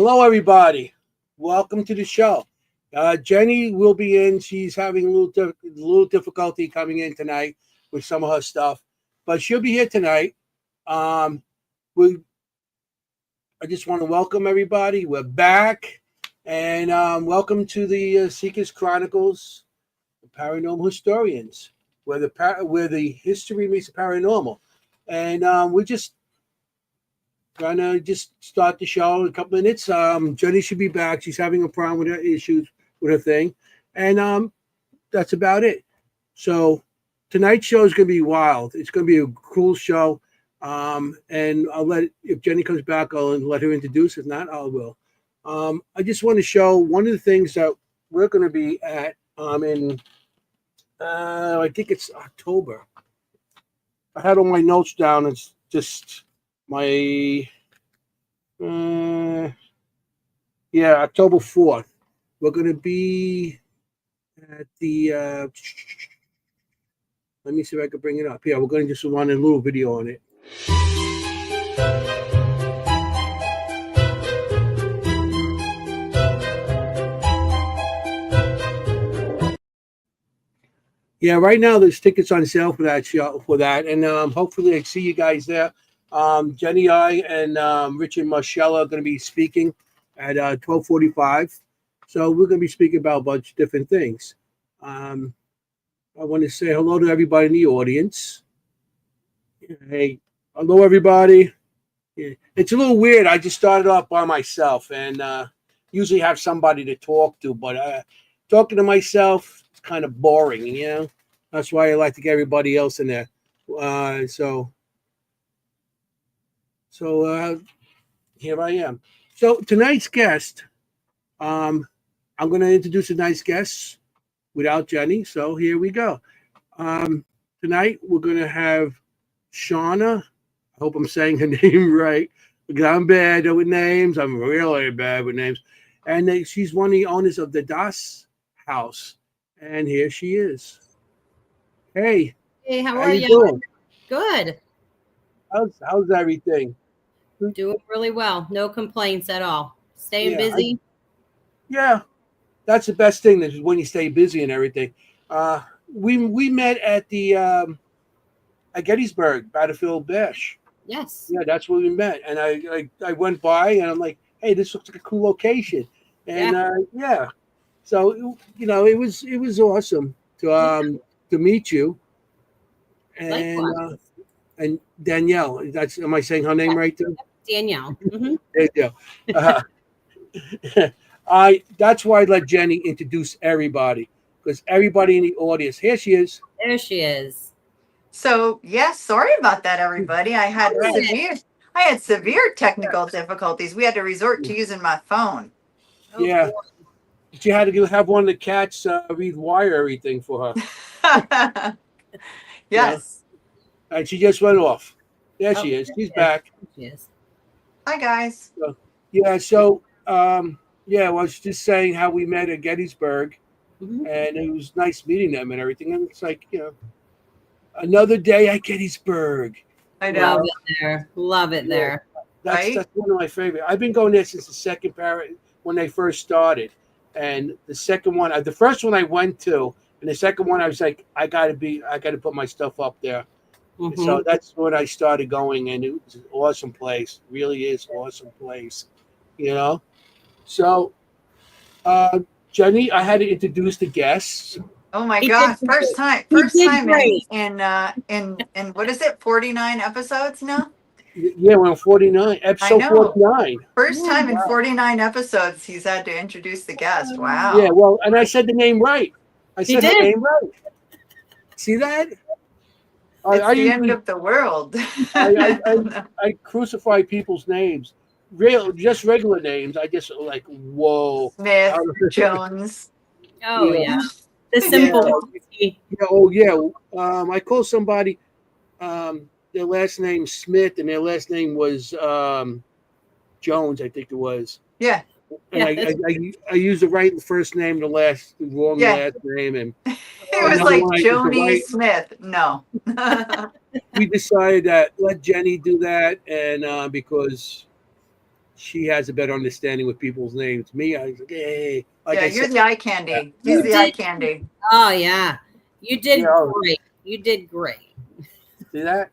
Hello, everybody. Welcome to the show. Jennie will be in. She's having a little difficulty coming in tonight with some of her stuff, but she'll be here tonight. Um, we, I just want to welcome everybody. We're back, and welcome to the Seekers Chronicles, the Paranormal Historians, where the history meets the paranormal, and we're just gonna just start the show in a couple minutes. Jennie should be back. She's having a problem with her issues with her thing, and that's about it. So tonight's show is gonna be wild. It's gonna be a cool show. And if Jennie comes back, I'll let her introduce. If not, I will. I just want to show one of the things that we're gonna be at. In I think it's October. I had all my notes down. It's just my October 4th. We're going to be at the let me see if I can bring it up. Yeah, we're going to just run a little video on it. Yeah, right now there's tickets on sale for that show, and hopefully I see you guys there. Jennie, I, and Rich and Marcella are going to be speaking at 12:45. So we're going to be speaking about a bunch of different things. I want to say hello to everybody in the audience. Hey, hello everybody. Yeah, it's a little weird. I just started off by myself, and usually have somebody to talk to, but talking to myself is kind of boring, you know. That's why I like to get everybody else in there. So here I am. So tonight's guest, I'm going to introduce tonight's guest without Jennie. So here we go. Tonight we're going to have Shauna. I hope I'm saying her name right, because I'm bad with names. I'm really bad with names. And she's one of the owners of the Das House. And here she is. Hey. Hey, how are you? Doing? Good. How's everything? Doing really well. No complaints at all. Staying busy. That's the best thing, is when you stay busy and everything. We met at the at Gettysburg Battlefield Bash. Yes. Yeah, that's where we met. And I went by and I'm like, hey, this looks like a cool location. And so it was awesome to meet you. And and Danielle, am I saying her name right too? Danielle. Mm-hmm. There you go. That's why I let Jennie introduce everybody, because everybody in the audience. Here she is. There she is. So sorry about that, everybody. I had severe technical difficulties. We had to resort to using my phone. Yeah. She had to have one of the cats rewire everything for her. Yes. And she just went off. There she is. She's back. She is. Hi, guys. I was just saying how we met at Gettysburg, and it was nice meeting them and everything. And it's like, another day at Gettysburg. I know. Love it there. That's one of my favorite. I've been going there since the second when they first started. And the second one, the first one I went to, and the second one I was like, I got to put my stuff up there. Mm-hmm. So that's when I started going, and it was an awesome place. Really is an awesome place, So, Jennie, I had to introduce the guests. Oh my God! First time in what is it? 49 episodes now. Yeah, we're on 49, episode 49. First time in 49 episodes, he's had to introduce the guest. Wow. Yeah, well, and I said the name right. I said the name right. See that? It's the end of the world. I crucify people's names. Just regular names. I just like, whoa. Smith, Jones. Oh, yeah. The simple. I call somebody their last name Smith and their last name was Jones, I think it was. Yeah. And I used the right first name, the wrong last name, and it was like Joni Smith. No. We decided that let Jennie do that, and because she has a better understanding with people's names. Me, I was like, hey, like Yeah, I you're said, the eye candy. You He's the eye did. candy. Oh yeah, you did Yeah. great. You did great. see that?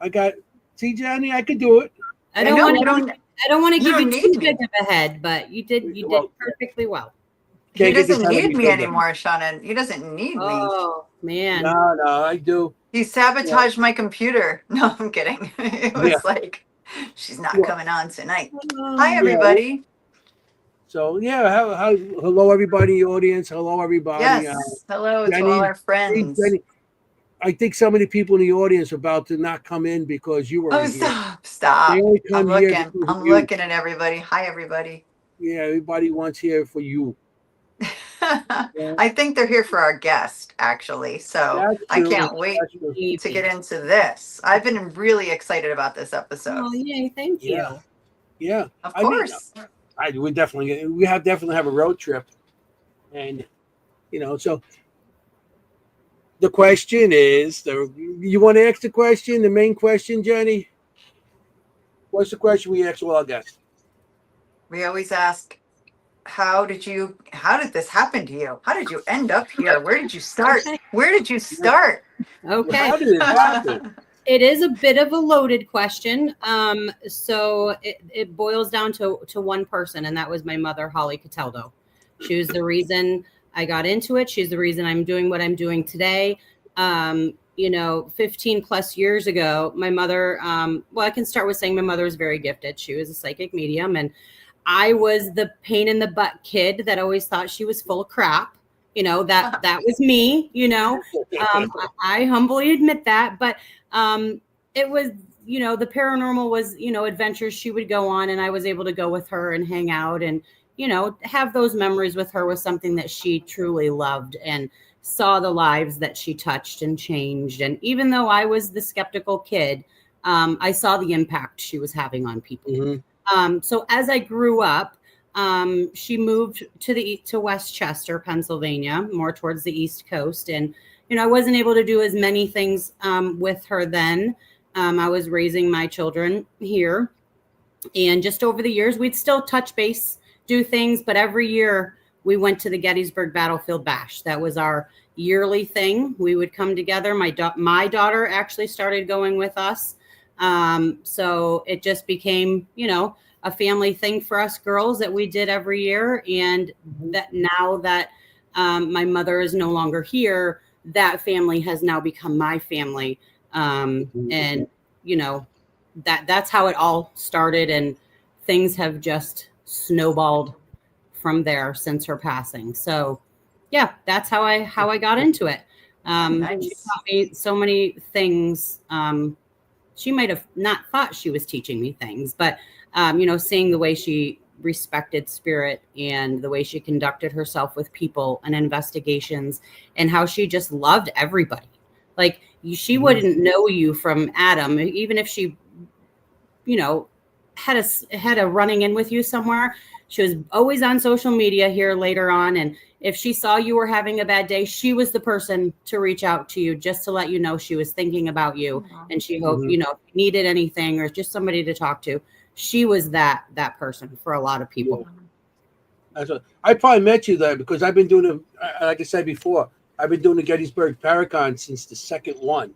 I got. See, Jenny, I could do it. I I don't know want you to. don't. I don't want to You give don't you need too me. big of a head, but you did. You did Well, perfectly well. He can't get this doesn't head need any me bigger. anymore, Shannon. He doesn't need me. Oh man. No, I do. He sabotaged my computer. No, I'm kidding. It Yeah. was like, she's not Well, coming on tonight. Oh, Hi, yeah. everybody. So yeah, hello everybody, audience. Hello everybody. Yes. Hello to all Jenny, our friends. Jenny, I think so many people in the audience are about to not come in because you Oh, weren't here. stop. They Stop. only I'm come here looking. because of I'm you. looking at everybody. Hi, everybody. Yeah, everybody wants here for you. Yeah, I think they're here for our guest, actually. So that's I true. can't wait That's true. to get into this. I've been really excited about this episode. Oh yay! Thank you. Yeah, yeah. Of I mean, course. we definitely have a road trip, and so the question is, you want to ask the question, the main question, Jenny? What's the question we ask all our guests? We always ask, how did this happen to you? How did you end up here? Where did you start? Okay. Where did you start? Okay. How did it happen? It is a bit of a loaded question. So it boils down to one person, and that was my mother, Holly Cataldo. She was the reason I got into it. She's the reason I'm doing what I'm doing today. 15 plus years ago, my mother, well, I can start with saying my mother was very gifted. She was a psychic medium, and I was the pain in the butt kid that always thought she was full of crap. That was me, I humbly admit that, but it was, the paranormal was, adventures she would go on, and I was able to go with her and hang out and, have those memories with her was something that she truly loved and saw the lives that she touched and changed. And even though I was the skeptical kid, I saw the impact she was having on people. Mm-hmm. So as I grew up, she moved to Westchester, Pennsylvania, more towards the East Coast. And, I wasn't able to do as many things with her then. I was raising my children here. And just over the years, we'd still touch base, do things. But every year we went to the Gettysburg Battlefield Bash. That was our yearly thing. We would come together. My daughter actually started going with us. So it just became, a family thing for us girls that we did every year. And that now that my mother is no longer here, that family has now become my family. And, that's how it all started. And things have just snowballed from there since her passing. So yeah, that's how I got into it. Nice. She taught me so many things. She might have not thought she was teaching me things, but, seeing the way she respected spirit and the way she conducted herself with people and investigations and how she just loved everybody. Like she wouldn't know you from Adam, even if she, had a running in with you somewhere. She was always on social media here later on. And if she saw you were having a bad day, she was the person to reach out to you just to let you know she was thinking about you. And she hoped, if you needed anything or just somebody to talk to. She was that person for a lot of people. Yeah. I probably met you there because I've been doing like I said before, I've been doing the Gettysburg Paracon since the second one.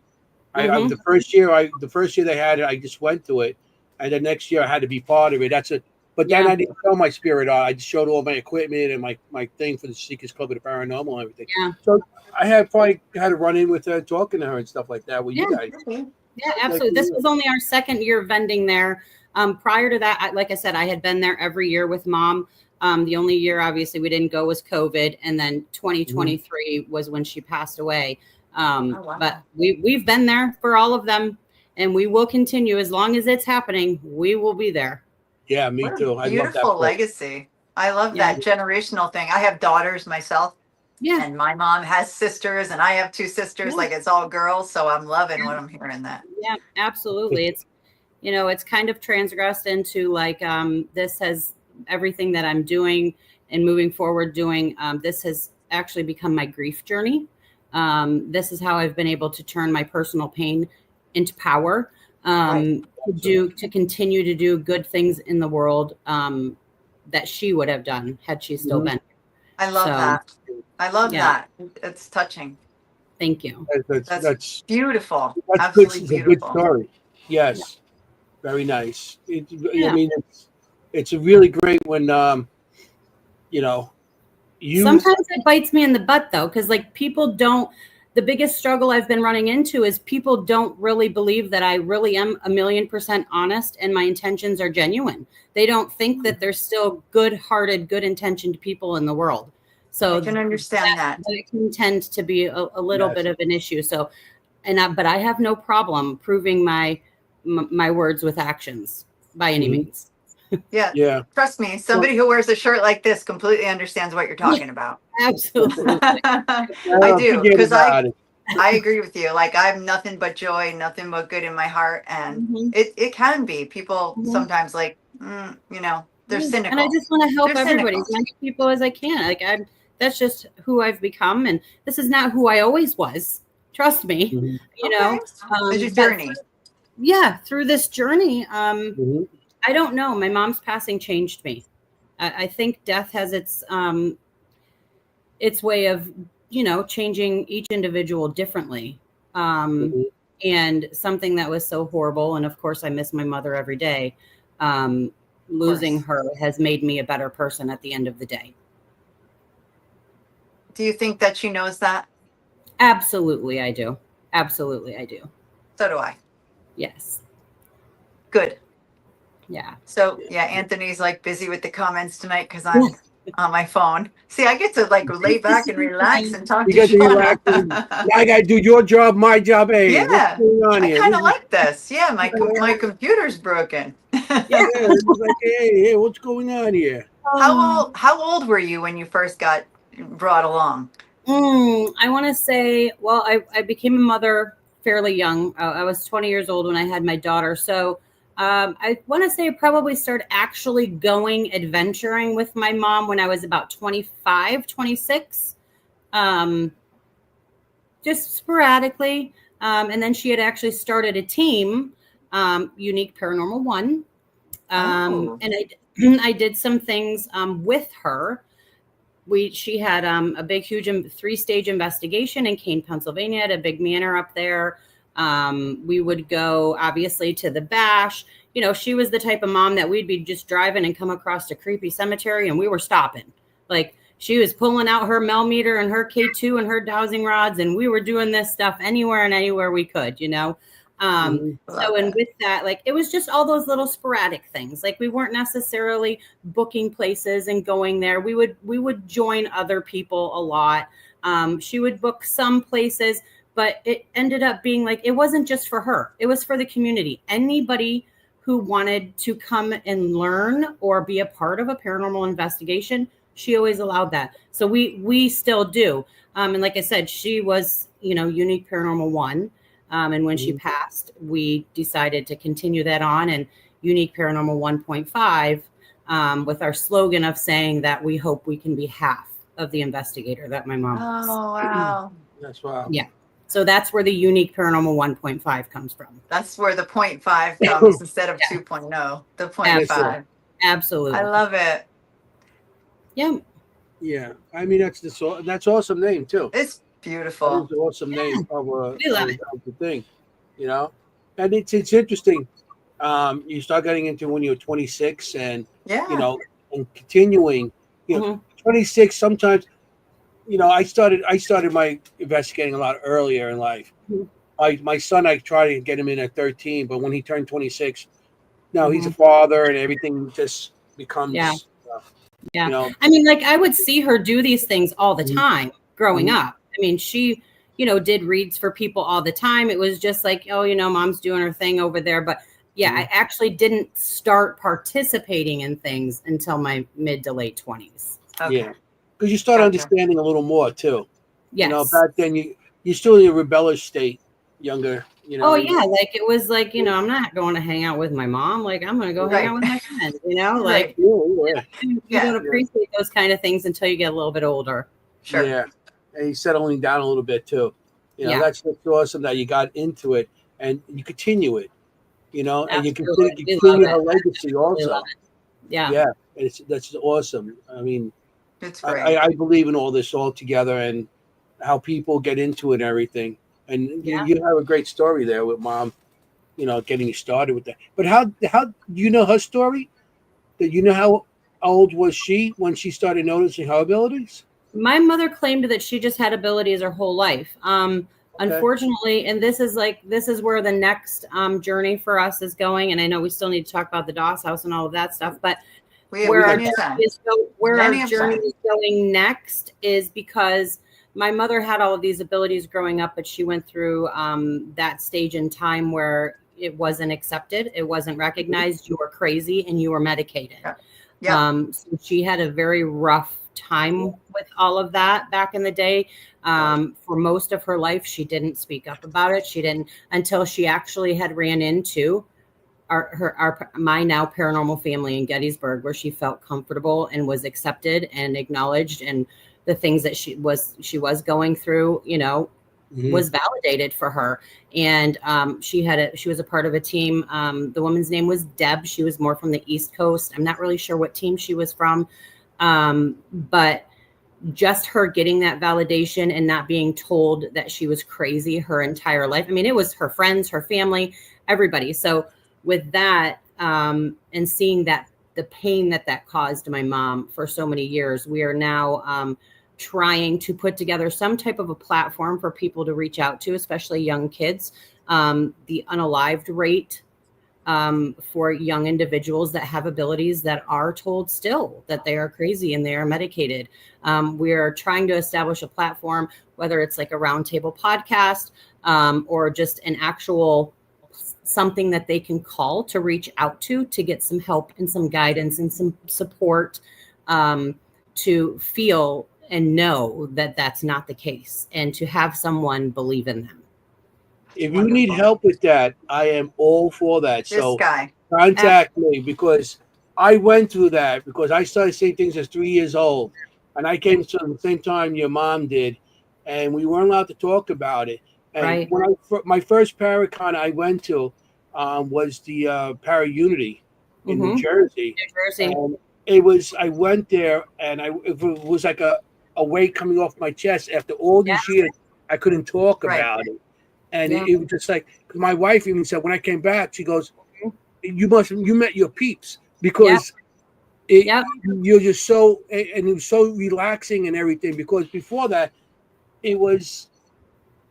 The first year they had it, I just went to it. And the next year I had to be part of it. That's it. But then I didn't show my spirit on. I just showed all my equipment and my thing for the Seekers Club of the Paranormal and everything. Yeah. So I probably had a run in with her, talking to her and stuff like that with you guys. Yeah, absolutely. This was only our second year vending there. Prior to that, like I said, I had been there every year with Mom. The only year, obviously, we didn't go was COVID. And then 2023 was when she passed away. Wow. But we've been there for all of them. And we will continue as long as it's happening. We will be there. Yeah, me too. I love that. Beautiful legacy. I love that generational thing. I have daughters myself. Yeah. And my mom has sisters and I have two sisters. Like it's all girls. So I'm loving what I'm hearing that. Yeah, absolutely. It's, it's kind of transgressed into like, this has everything that I'm doing and moving forward doing. This has actually become my grief journey. This is how I've been able to turn my personal pain into power. to continue to do good things in the world that she would have done had she still been. I love that. I love that. It's touching. Thank you. That's beautiful. That's Absolutely good. It's a good beautiful. story. Yes, very nice. I mean, it's really great when Sometimes it bites me in the butt though, because like people don't. The biggest struggle I've been running into is people don't really believe that I really am 1,000,000% honest and my intentions are genuine. They don't think that there's still good-hearted, good-intentioned people in the world. So I can understand that. It can tend to be a little bit of an issue. So, but I have no problem proving my words with actions by any means. Yeah. Trust me, somebody who wears a shirt like this completely understands what you're talking about. Absolutely. I do, because I agree with you. Like, I have nothing but joy, nothing but good in my heart. And it can be. People sometimes like, they're cynical. And I just want to help everybody, as many people as I can. Like, that's just who I've become. And this is not who I always was. Trust me. It's your journey. Through this journey, I don't know. My mom's passing changed me. I think death has its way of, changing each individual differently. And something that was so horrible. And of course, I miss my mother every day. Losing her has made me a better person at the end of the day. Do you think that she knows that? Absolutely, I do. Absolutely, I do. So do I. Yes. Good. Yeah. So Anthony's like busy with the comments tonight because I'm on my phone. See, I get to like lay back and relax and talk to Shauna. I got to do your job, my job. Hey, I kind of like this. Yeah, my computer's broken. Like, hey, what's going on here? How old were you when you first got brought along? I want to say, well, I became a mother fairly young. I was 20 years old when I had my daughter. So I want to say I probably started actually going adventuring with my mom when I was about 25, 26, just sporadically. And then she had actually started a team, Unique Paranormal 1. And I did some things with her. She had a big, huge 3-stage investigation in Kane, Pennsylvania, at a big manor up there. We would go obviously to the bash. She was the type of mom that we'd be just driving and come across a creepy cemetery and we were stopping. Like, she was pulling out her Melmeter and her K2 and her dowsing rods, and we were doing this stuff anywhere and anywhere we could, So, and with that, like, it was just all those little sporadic things. Like, we weren't necessarily booking places and going there. We would join other people a lot. She would book some places, but it ended up being like, it wasn't just for her. It was for the community. Anybody who wanted to come and learn or be a part of a paranormal investigation, she always allowed that. So we still do. And like I said, she was, Unique Paranormal 1. And when she passed, we decided to continue that on, and Unique Paranormal 1.5 with our slogan of saying that we hope we can be half of the investigator that my mom was. Oh, wow. That's wow. Yeah. So that's where the Unique Paranormal 1.5 comes from. That's where the 0.5 comes instead of 2.0, the 0.5. Absolutely. I love it. Yeah. Yeah. I mean, that's awesome name too. It's beautiful. It's an awesome name of the thing, and it's interesting. You start getting into when you're 26 and, and continuing, 26, sometimes, I started my investigating a lot earlier in life. My son, I tried to get him in at 13, but when he turned 26, now he's a father and everything just becomes, I mean, like, I would see her do these things all the time growing up. I mean, she, did reads for people all the time. It was just like, mom's doing her thing over there. But I actually didn't start participating in things until my mid to late 20s. Okay. Yeah. Because you start understanding a little more too. Yes. Back then you're still in a rebellious state, younger. Oh yeah, like it was like, I'm not going to hang out with my mom. Like, I'm going to go hang out with my friends. Like you don't appreciate those kind of things until you get a little bit older. Sure. Yeah, and you're settling down a little bit too. That's awesome that you got into it and you continue it. you know, and you Absolutely. continue her legacy also. Yeah. That's awesome. I mean, It's great. I believe in all this all together and how people get into it and everything. And you have a great story there with mom, you know, getting you started with that. But how do you know her story? That you know how old was she when she started noticing her abilities? My mother claimed that she just had abilities her whole life. Okay. Unfortunately, and this is where the next journey for us is going. And I know we still need to talk about the Doss house and all of that stuff, but where our journey is going next is because my mother had all of these abilities growing up, but she went through that stage in time where it wasn't accepted, it wasn't recognized. You were crazy and you were medicated. So she had a very rough time with all of that back in the day. For most of her life, she didn't speak up about it. She didn't until she actually had ran into my now paranormal family in Gettysburg, where she felt comfortable and was accepted and acknowledged, and the things that she was going through, you know, was validated for her. And she was a part of a team. The woman's name was Deb. She was more from the East Coast. I'm not really sure what team she was from, but just her getting that validation and not being told that she was crazy her entire life. I mean, it was her friends, her family, everybody. So with that, and seeing that the pain that caused my mom for so many years, we are now trying to put together some type of a platform for people to reach out to, especially young kids. The unalived rate for young individuals that have abilities that are told still that they are crazy and they are medicated. We are trying to establish a platform, whether it's like a roundtable podcast or just an actual something that they can call to reach out to get some help and some guidance and some support, to feel and know that that's not the case, and to have someone believe in them. If you need help with that, I am all for that. So contact me, because I went through that, because I started seeing things as 3 years old, and I came to the same time your mom did, and we weren't allowed to talk about it. And when my first Paracon I went to was the Para Unity in New Jersey. And I went there, and it was like a weight coming off my chest. After all these years, I couldn't talk about it. And it was just like, because my wife even said, when I came back, she goes, you met your peeps, because you're just so, and it was so relaxing and everything, because before that, it was,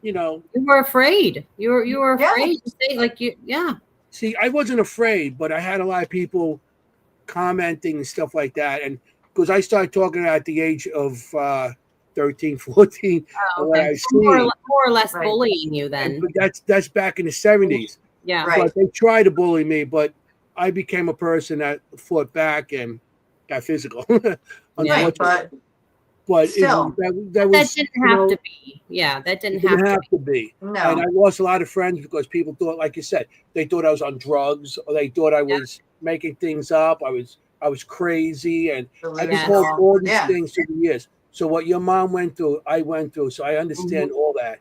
you know. You were afraid. You were afraid to say, like, See, I wasn't afraid, but I had a lot of people commenting and stuff like that. And because I started talking at the age of 13, 14. More or less bullying you then. But that's back in the 70s. Yeah. But they tried to bully me, but I became a person that fought back and got physical. But still, that was, didn't have to be. Yeah, that didn't have to be. No. And I lost a lot of friends because people thought, like you said, they thought I was on drugs, or they thought I was making things up. I was crazy, and I've been told all these things through the years. So what your mom went through, I went through. So I understand all that.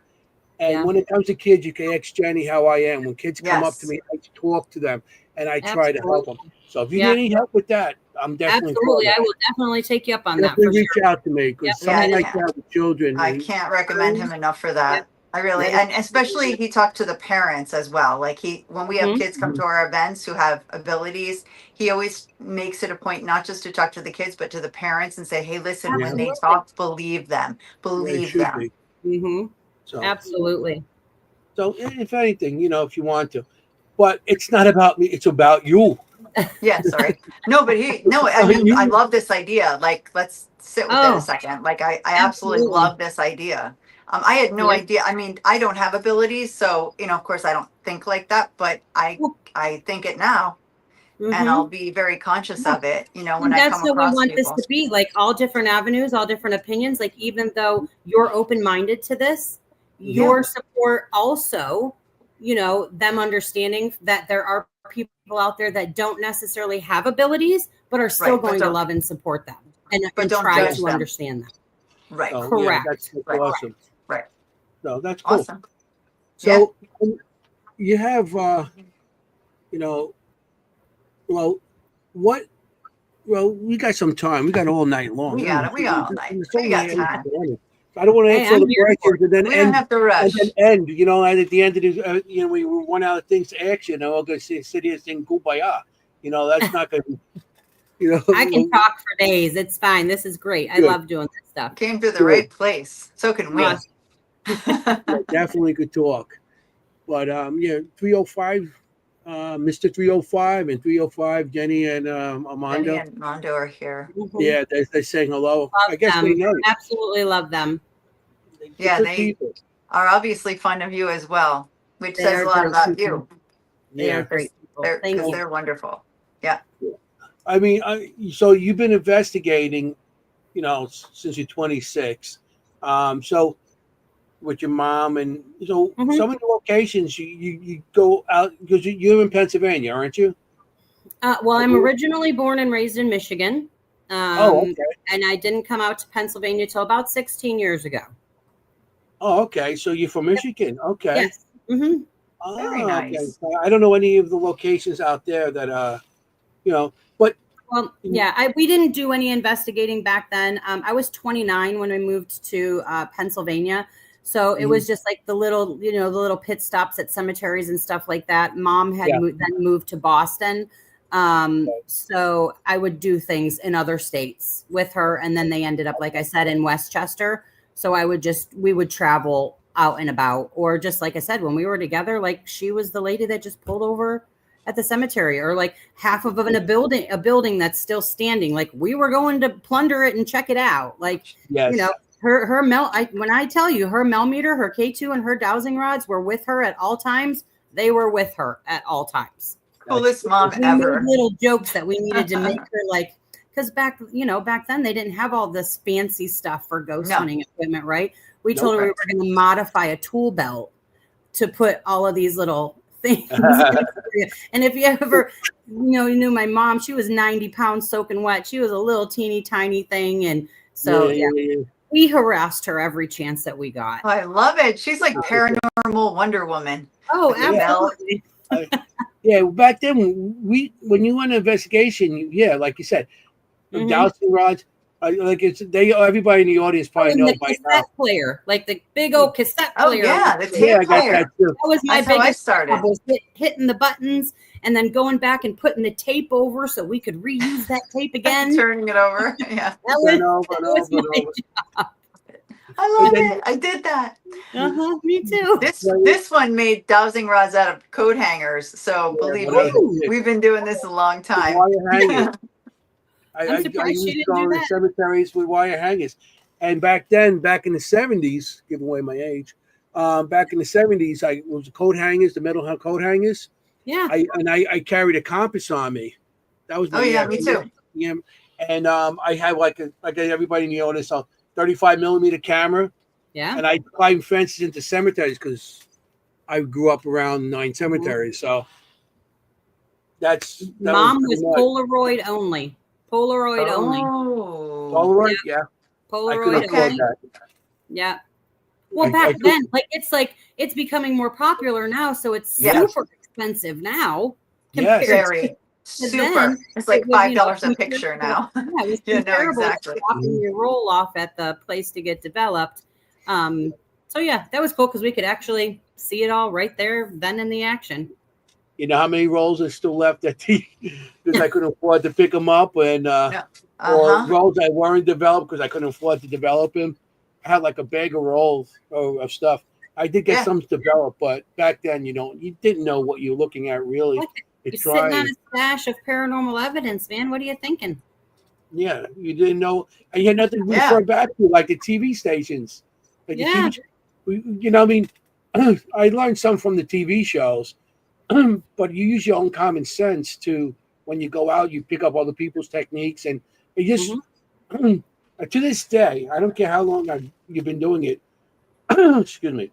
And when it comes to kids, you can ask Jennie how I am. When kids come up to me, I talk to them, and I try to help them. So if you need any help with that, I'm definitely I will definitely take you up on that. Reach out to me, because something like that with children. I can't recommend him enough for that. I really, and especially he talked to the parents as well. Like when we have kids come to our events who have abilities, he always makes it a point not just to talk to the kids, but to the parents and say, hey, listen, when they talk, believe them. So, absolutely. So if anything, if you want to, but it's not about me, it's about you. Yeah, sorry. No, but I mean, I love this idea. Like, let's sit with it a second. Like, I absolutely love this idea. I had no idea. I mean, I don't have abilities, so, of course I don't think like that, but I think it now. And I'll be very conscious of it, when I come across that's what we want this to be, like all different avenues, all different opinions. Like, even though you're open-minded to this, your support also, them understanding that there are people out there that don't necessarily have abilities, but are still going to love and support them and try to understand them. Right. Correct. That's awesome. Right. No, that's cool. Awesome. So you have you know, well, what? Well, we got some time. We got all night long. We got it. We got all night. It's We only got 8 in time. the morning. I don't want to Hey, answer all I'm the here for questions and then We don't have to rush. end. You know, and at the end of the, we run out of things to ask you. And I'm going to sit here saying kumbaya. You know, that's not going to. You know, I can talk for days. It's fine. This is great. I Good. love doing this stuff. Came to the right place. So can we. Yeah, definitely could talk. But 305, Mr. 305 and 305, Jenny and Jennie Armando. and Mondo are here. Yeah, they're saying hello. Love I guess them. they know. Absolutely love them. Yeah, Good they people. are obviously fond of you as well, which They says are a lot great about people. you. They are Yeah. great people. Thank Because you. they're wonderful. Yeah. I mean, so you've been investigating, since you're 26. So with your mom, and so some of the locations you go out because you're in Pennsylvania, aren't you? Well, I'm originally born and raised in Michigan. Okay. And I didn't come out to Pennsylvania till about 16 years ago. Oh, okay. So you're from Michigan. Okay. Yes. Mm-hmm. Very Okay. nice. So I don't know any of the locations out there that but Well, yeah, we didn't do any investigating back then. I was 29 when we moved to Pennsylvania. So it was just like the little pit stops at cemeteries and stuff like that. Mom had then moved to Boston. So I would do things in other states with her. And then they ended up, like I said, in Westchester. So we would travel out and about, or just like I said, when we were together, like she was the lady that just pulled over at the cemetery, or like half of a building that's still standing. Like we were going to plunder it and check it out. Like, her when I tell you her mel meter, her K2 and her dowsing rods were with her at all times. They were with her at all times. Coolest mom We ever. made little jokes that we needed to make her like, because back then they didn't have all this fancy stuff for ghost hunting equipment, right? We told her we were going to modify a tool belt to put all of these little things. And if you ever, you knew my mom, she was 90 pounds soaking wet. She was a little teeny tiny thing. And so, we harassed her every chance that we got. Oh, I love it. She's like paranormal Wonder Woman. Oh, absolutely. Back then when you went on investigation, like you said, dowsing rods, everybody in the audience probably know the by cassette now. player, like the big old cassette player. Oh yeah, the tape player. That was my biggest started. Was hitting the buttons and then going back and putting the tape over so we could reuse that tape again. Turning it over. Yeah. That was my job. I love it. I did that. Me too. This one made dowsing rods out of coat hangers. So believe me, we've been doing this a long time. I used to go to cemeteries with wire hangers. And back in the 70s, giving away my age, back in the 70s, I was coat hangers, the metal coat hangers. Yeah. I carried a compass on me. That was my me too. Yeah. And I had like everybody in the audience, a 35 millimeter camera. Yeah. And I climbed fences into cemeteries because I grew up around 9 cemeteries. So that Mom was Polaroid only. Polaroid only. Polaroid, yeah. Polaroid only. Yeah. Well, back then, it's becoming more popular now, so it's super expensive now. Very super. It's like $5 a picture now. Yeah, it was comparable to dropping your roll off at the place to get developed. So yeah, that was cool because we could actually see it all right there, then in the action. You know how many rolls are still left at because I couldn't afford to pick them up, and or rolls I weren't developed because I couldn't afford to develop them. I had like a bag of rolls of stuff. I did get some developed, but back then you didn't know what you're looking at really. You're sitting on a stash of paranormal evidence, man. What are you thinking? Yeah, you didn't know, and you had nothing to refer back to, like the TV stations. Like I mean, I learned some from the TV shows. But you use your own common sense to, when you go out, you pick up other people's techniques, and it just to this day, I don't care how long you've been doing it. Excuse me.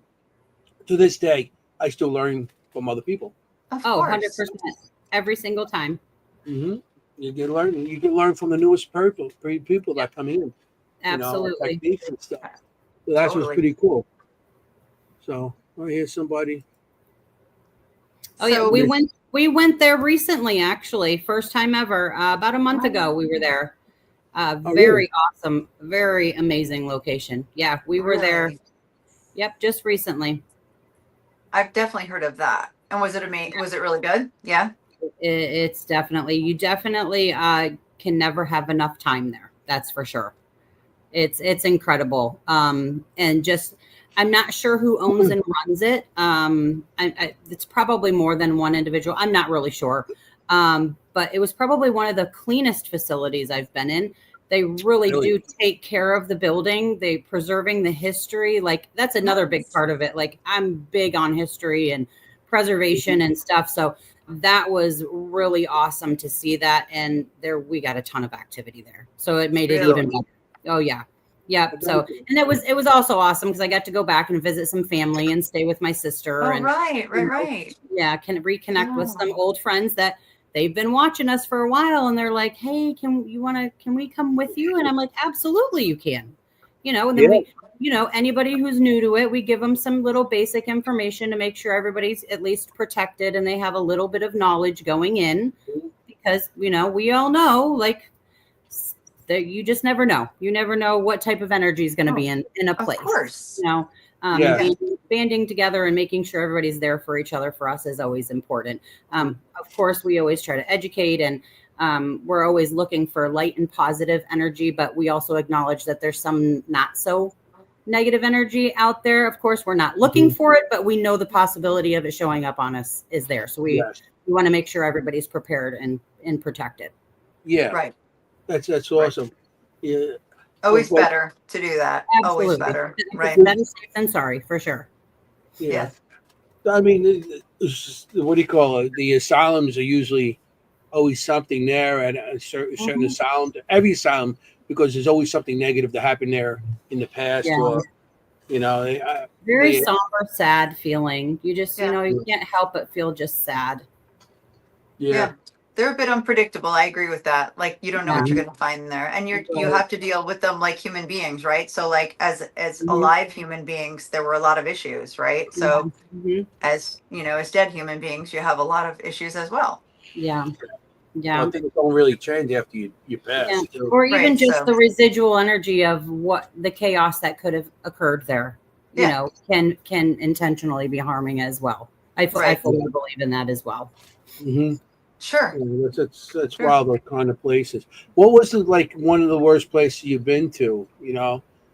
To this day, I still learn from other people. Of course. 100%. Every single time. You can learn from the newest people that come in. Absolutely. Techniques and stuff. So that's what's pretty cool. So I hear somebody. Oh yeah, we went We went there recently, actually. First time ever. About a month ago, we were there. Very awesome, very amazing location. Yeah, we were there. Yep, just recently. I've definitely heard of that. And was it amazing? Was it really good? Yeah. It's definitely, you definitely can never have enough time there. That's for sure. It's incredible. And just, I'm not sure who owns and runs it. It's probably more than one individual. I'm not really sure. But it was probably one of the cleanest facilities I've been in. They really do take care of the building. They preserving the history. Like that's another big part of it. Like I'm big on history and preservation and stuff. So that was really awesome to see that. And there, we got a ton of activity there. So it made it even better. Oh yeah. Yeah. So, and it was also awesome because I got to go back and visit some family and stay with my sister. Oh, and, right. Yeah. Can reconnect with some old friends that they've been watching us for a while. And they're like, hey, can we come with you? And I'm like, absolutely you can, and then we, anybody who's new to it, we give them some little basic information to make sure everybody's at least protected and they have a little bit of knowledge going in because, we all know like, that you just never know. You never know what type of energy is going to be in a place. Of course. Banding together and making sure everybody's there for each other for us is always important. Of course, we always try to educate and we're always looking for light and positive energy, but we also acknowledge that there's some not so negative energy out there. Of course, we're not looking for it, but we know the possibility of it showing up on us is there. So we want to make sure everybody's prepared and protected. Yeah. Right. That's awesome. Yeah. Always better to do that. Absolutely. Always better. Right. Better safe than sorry, for sure. Yeah. I mean, what do you call it? The asylums are usually always something there at a certain asylum, every asylum, because there's always something negative that happened there in the past or, very somber, sad feeling. You just, you can't help but feel just sad. Yeah. They're a bit unpredictable. I agree with that. Like you don't know what you're going to find there, and you have to deal with them like human beings, right? So like as alive human beings, there were a lot of issues, right? So as as dead human beings, you have a lot of issues as well. Yeah. Well, things don't really change after you pass. Yeah. Or even just the residual energy of what the chaos that could have occurred there, can intentionally be harming as well. I fully believe in that as well. Mm-hmm. Sure. Yeah, that's wild, those kind of places. What was like one of the worst places you've been to,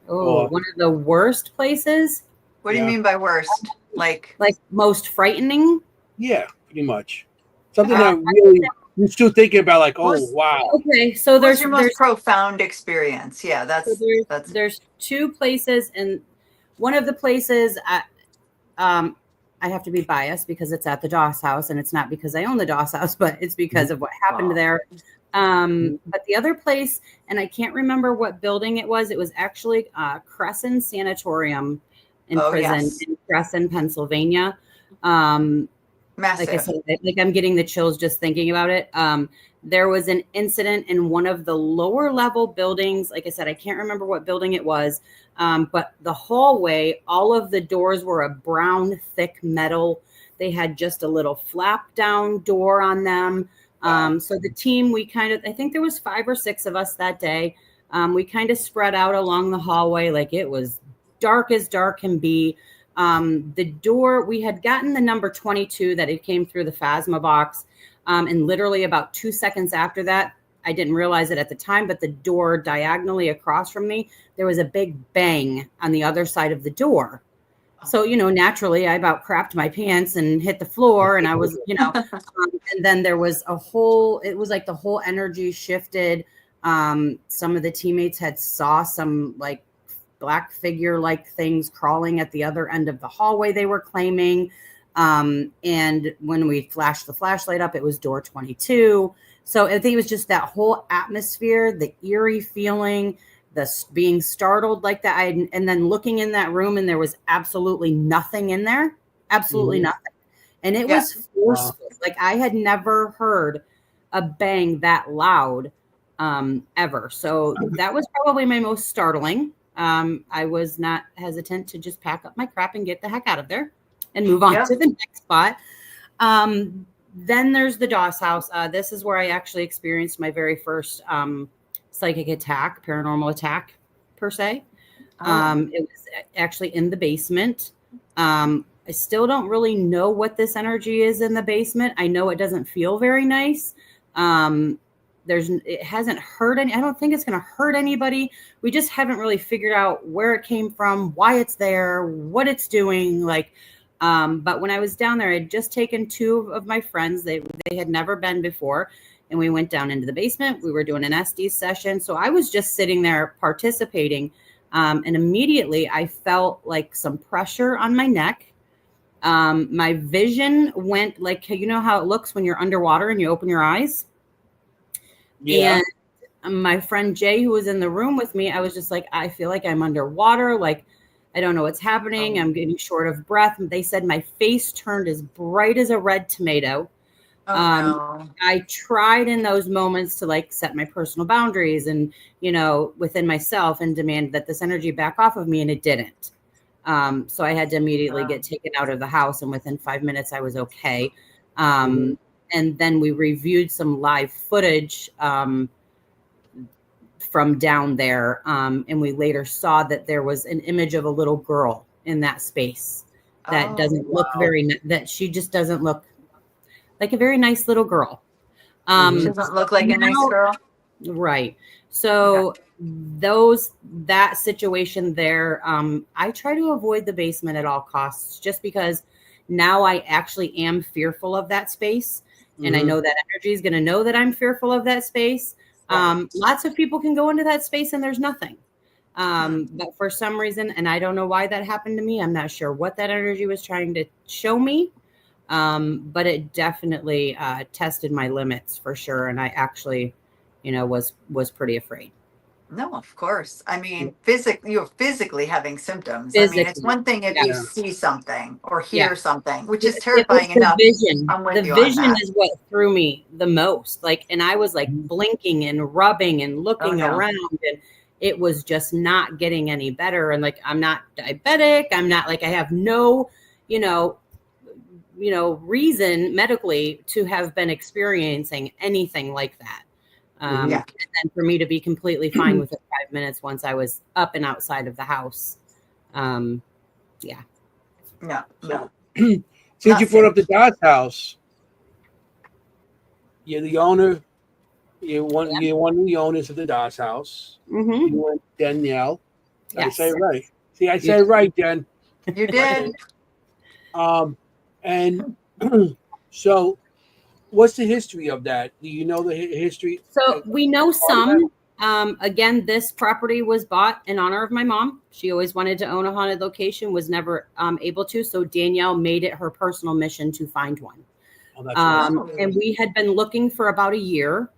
Oh, one of the worst places? What do you mean by worst? Like most frightening? Yeah, pretty much. Something that really you're still thinking about, like, wow. Okay, so there's your most profound experience. Yeah, there's two places, and one of the places I have to be biased because it's at the Doss House, and it's not because I own the Doss House, but it's because of what happened there. But the other place, and I can't remember what building it was actually Crescent Sanatorium in prison in Crescent, Pennsylvania. Massive. Like I said, like I'm getting the chills just thinking about it. There was an incident in one of the lower level buildings. Like I said, I can't remember what building it was. But the hallway, all of the doors were a brown, thick metal. They had just a little flap down door on them. So the team, I think there was 5 or 6 of us that day. We kind of spread out along the hallway. Like it was dark as dark can be. The door, we had gotten the number 22 that it came through the Phasma box. And literally about 2 seconds after that, I didn't realize it at the time, but the door diagonally across from me, there was a big bang on the other side of the door. So, naturally I about crapped my pants and hit the floor, and I was, and then there was it was like the whole energy shifted. Some of the teammates had saw some like black figure like things crawling at the other end of the hallway, they were claiming. And when we flashed the flashlight up, it was door 22. So I think it was just that whole atmosphere, the eerie feeling, the being startled like that. And then looking in that room, and there was absolutely nothing in there, absolutely nothing. And it was forceful. Like I had never heard a bang that loud ever. So that was probably my most startling. I was not hesitant to just pack up my crap and get the heck out of there and move on to the next spot. Then there's the Doss house. This is where I actually experienced my very first psychic attack, paranormal attack, per se. It was actually in the basement. I still don't really know what this energy is in the basement. I know it doesn't feel very nice. It hasn't hurt any. I don't think it's going to hurt anybody. We just haven't really figured out where it came from, why it's there, what it's doing. But when I was down there, I had just taken two of my friends. They had never been before. And we went down into the basement. We were doing an SD session. So I was just sitting there participating. And immediately I felt like some pressure on my neck. My vision went like, you know how it looks when you're underwater and you open your eyes? Yeah. And my friend Jay, who was in the room with me, I was just like, I feel like I'm underwater. Like, I don't know what's happening. I'm getting short of breath. And they said my face turned as bright as a red tomato. No. I tried in those moments to like set my personal boundaries and, within myself and demand that this energy back off of me. And it didn't. So I had to immediately get taken out of the house. And within 5 minutes, I was okay. And then we reviewed some live footage from down there. And we later saw that there was an image of a little girl in that space that doesn't look that she just doesn't look like a very nice little girl. She doesn't look like a nice girl. Right. So that situation there, I try to avoid the basement at all costs just because now I actually am fearful of that space. And I know that energy is going to know that I'm fearful of that space. Lots of people can go into that space and there's nothing. But for some reason, and I don't know why that happened to me. I'm not sure what that energy was trying to show me. But it definitely tested my limits for sure. And I actually, was pretty afraid. No, of course. I mean, you're physically having symptoms. I mean, it's one thing if you see something or hear something, which is terrifying enough. Vision. The vision is what threw me the most. And I was like blinking and rubbing and looking around, and it was just not getting any better. And I'm not diabetic. I'm not I have no, reason medically to have been experiencing anything like that. And then for me to be completely fine within 5 minutes once I was up and outside of the house. No. Since you brought up the Doss house, you're the owner. You're one of the owners of the Doss house. You and Danielle. Yes. I say it right. See, I said it right, Jen. You did. And so what's the history of that? Do you know the history? So we know some. Again, this property was bought in honor of my mom. She always wanted to own a haunted location, was never able to. So Danielle made it her personal mission to find one. Oh, that's nice. And we had been looking for about a year.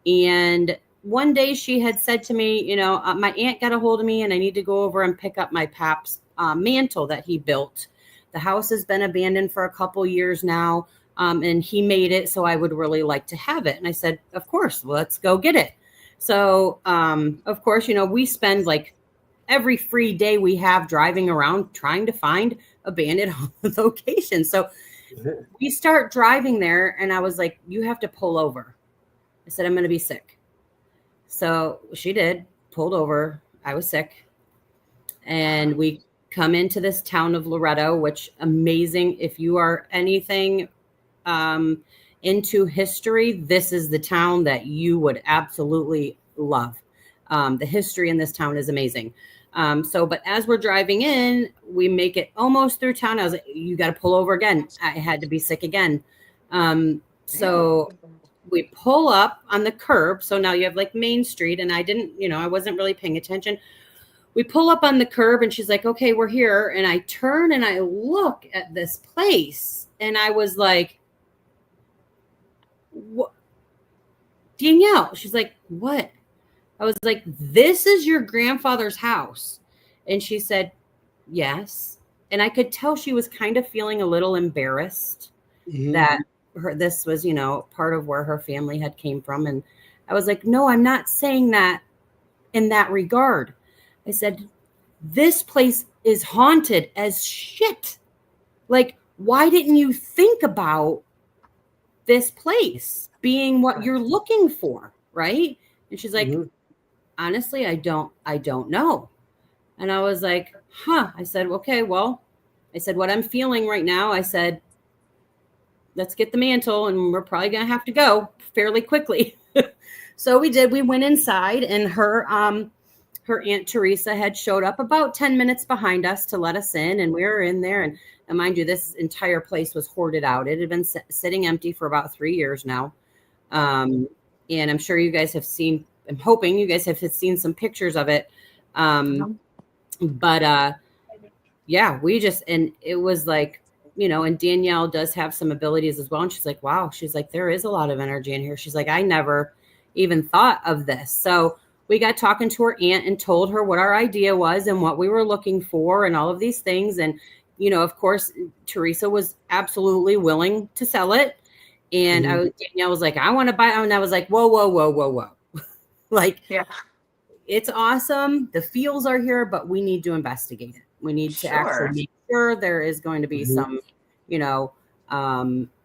And one day she had said to me, my aunt got a hold of me and I need to go over and pick up my pap's mantle that he built. The house has been abandoned for a couple years now. And he made it, so I would really like to have it. And I said, of course, let's go get it. So, of course, we spend every free day we have driving around trying to find abandoned locations. So we start driving there, and I was like, you have to pull over. I said, I'm going to be sick. So she did, pulled over. I was sick. And we come into this town of Loretto, which amazing. If you are anything into history, this is the town that you would absolutely love. The history in this town is amazing. But as we're driving in, we make it almost through town. I was like, you got to pull over again. I had to be sick again. So we pull up on the curb. So now you have Main Street, and I didn't, I wasn't really paying attention. We pull up on the curb and she's like, okay, we're here. And I turn and I look at this place and I was like, what? Danielle. She's like, what? I was like, this is your grandfather's house. And she said, yes. And I could tell she was kind of feeling a little embarrassed that this was, part of where her family had came from. And I was like, no, I'm not saying that in that regard. I said, this place is haunted as shit. Why didn't you think about this place being what you're looking for, right? And she's like, honestly, I don't know. And I was like, huh. I said, okay, well, I said, what I'm feeling right now, I said, let's get the mantle and we're probably going to have to go fairly quickly. So we did. We went inside, and her Aunt Teresa had showed up about 10 minutes behind us to let us in, and we were in there. And mind you, this entire place was hoarded out. It had been sitting empty for about 3 years now. And I'm sure you guys have seen, I'm hoping you guys have seen some pictures of it. But yeah, we just, and it was like, you know, and Danielle does have some abilities as well. And she's like, wow, she's like, there is a lot of energy in here. She's like, I never even thought of this. So we got talking to her aunt and told her what our idea was and what we were looking for and all of these things. And, you know, of course, Teresa was absolutely willing to sell it. And Danielle was like, I want to buy it. And I was like, whoa. Like, yeah, it's awesome. The feels are here, but we need to investigate it. We need to actually make sure there is going to be some, you know,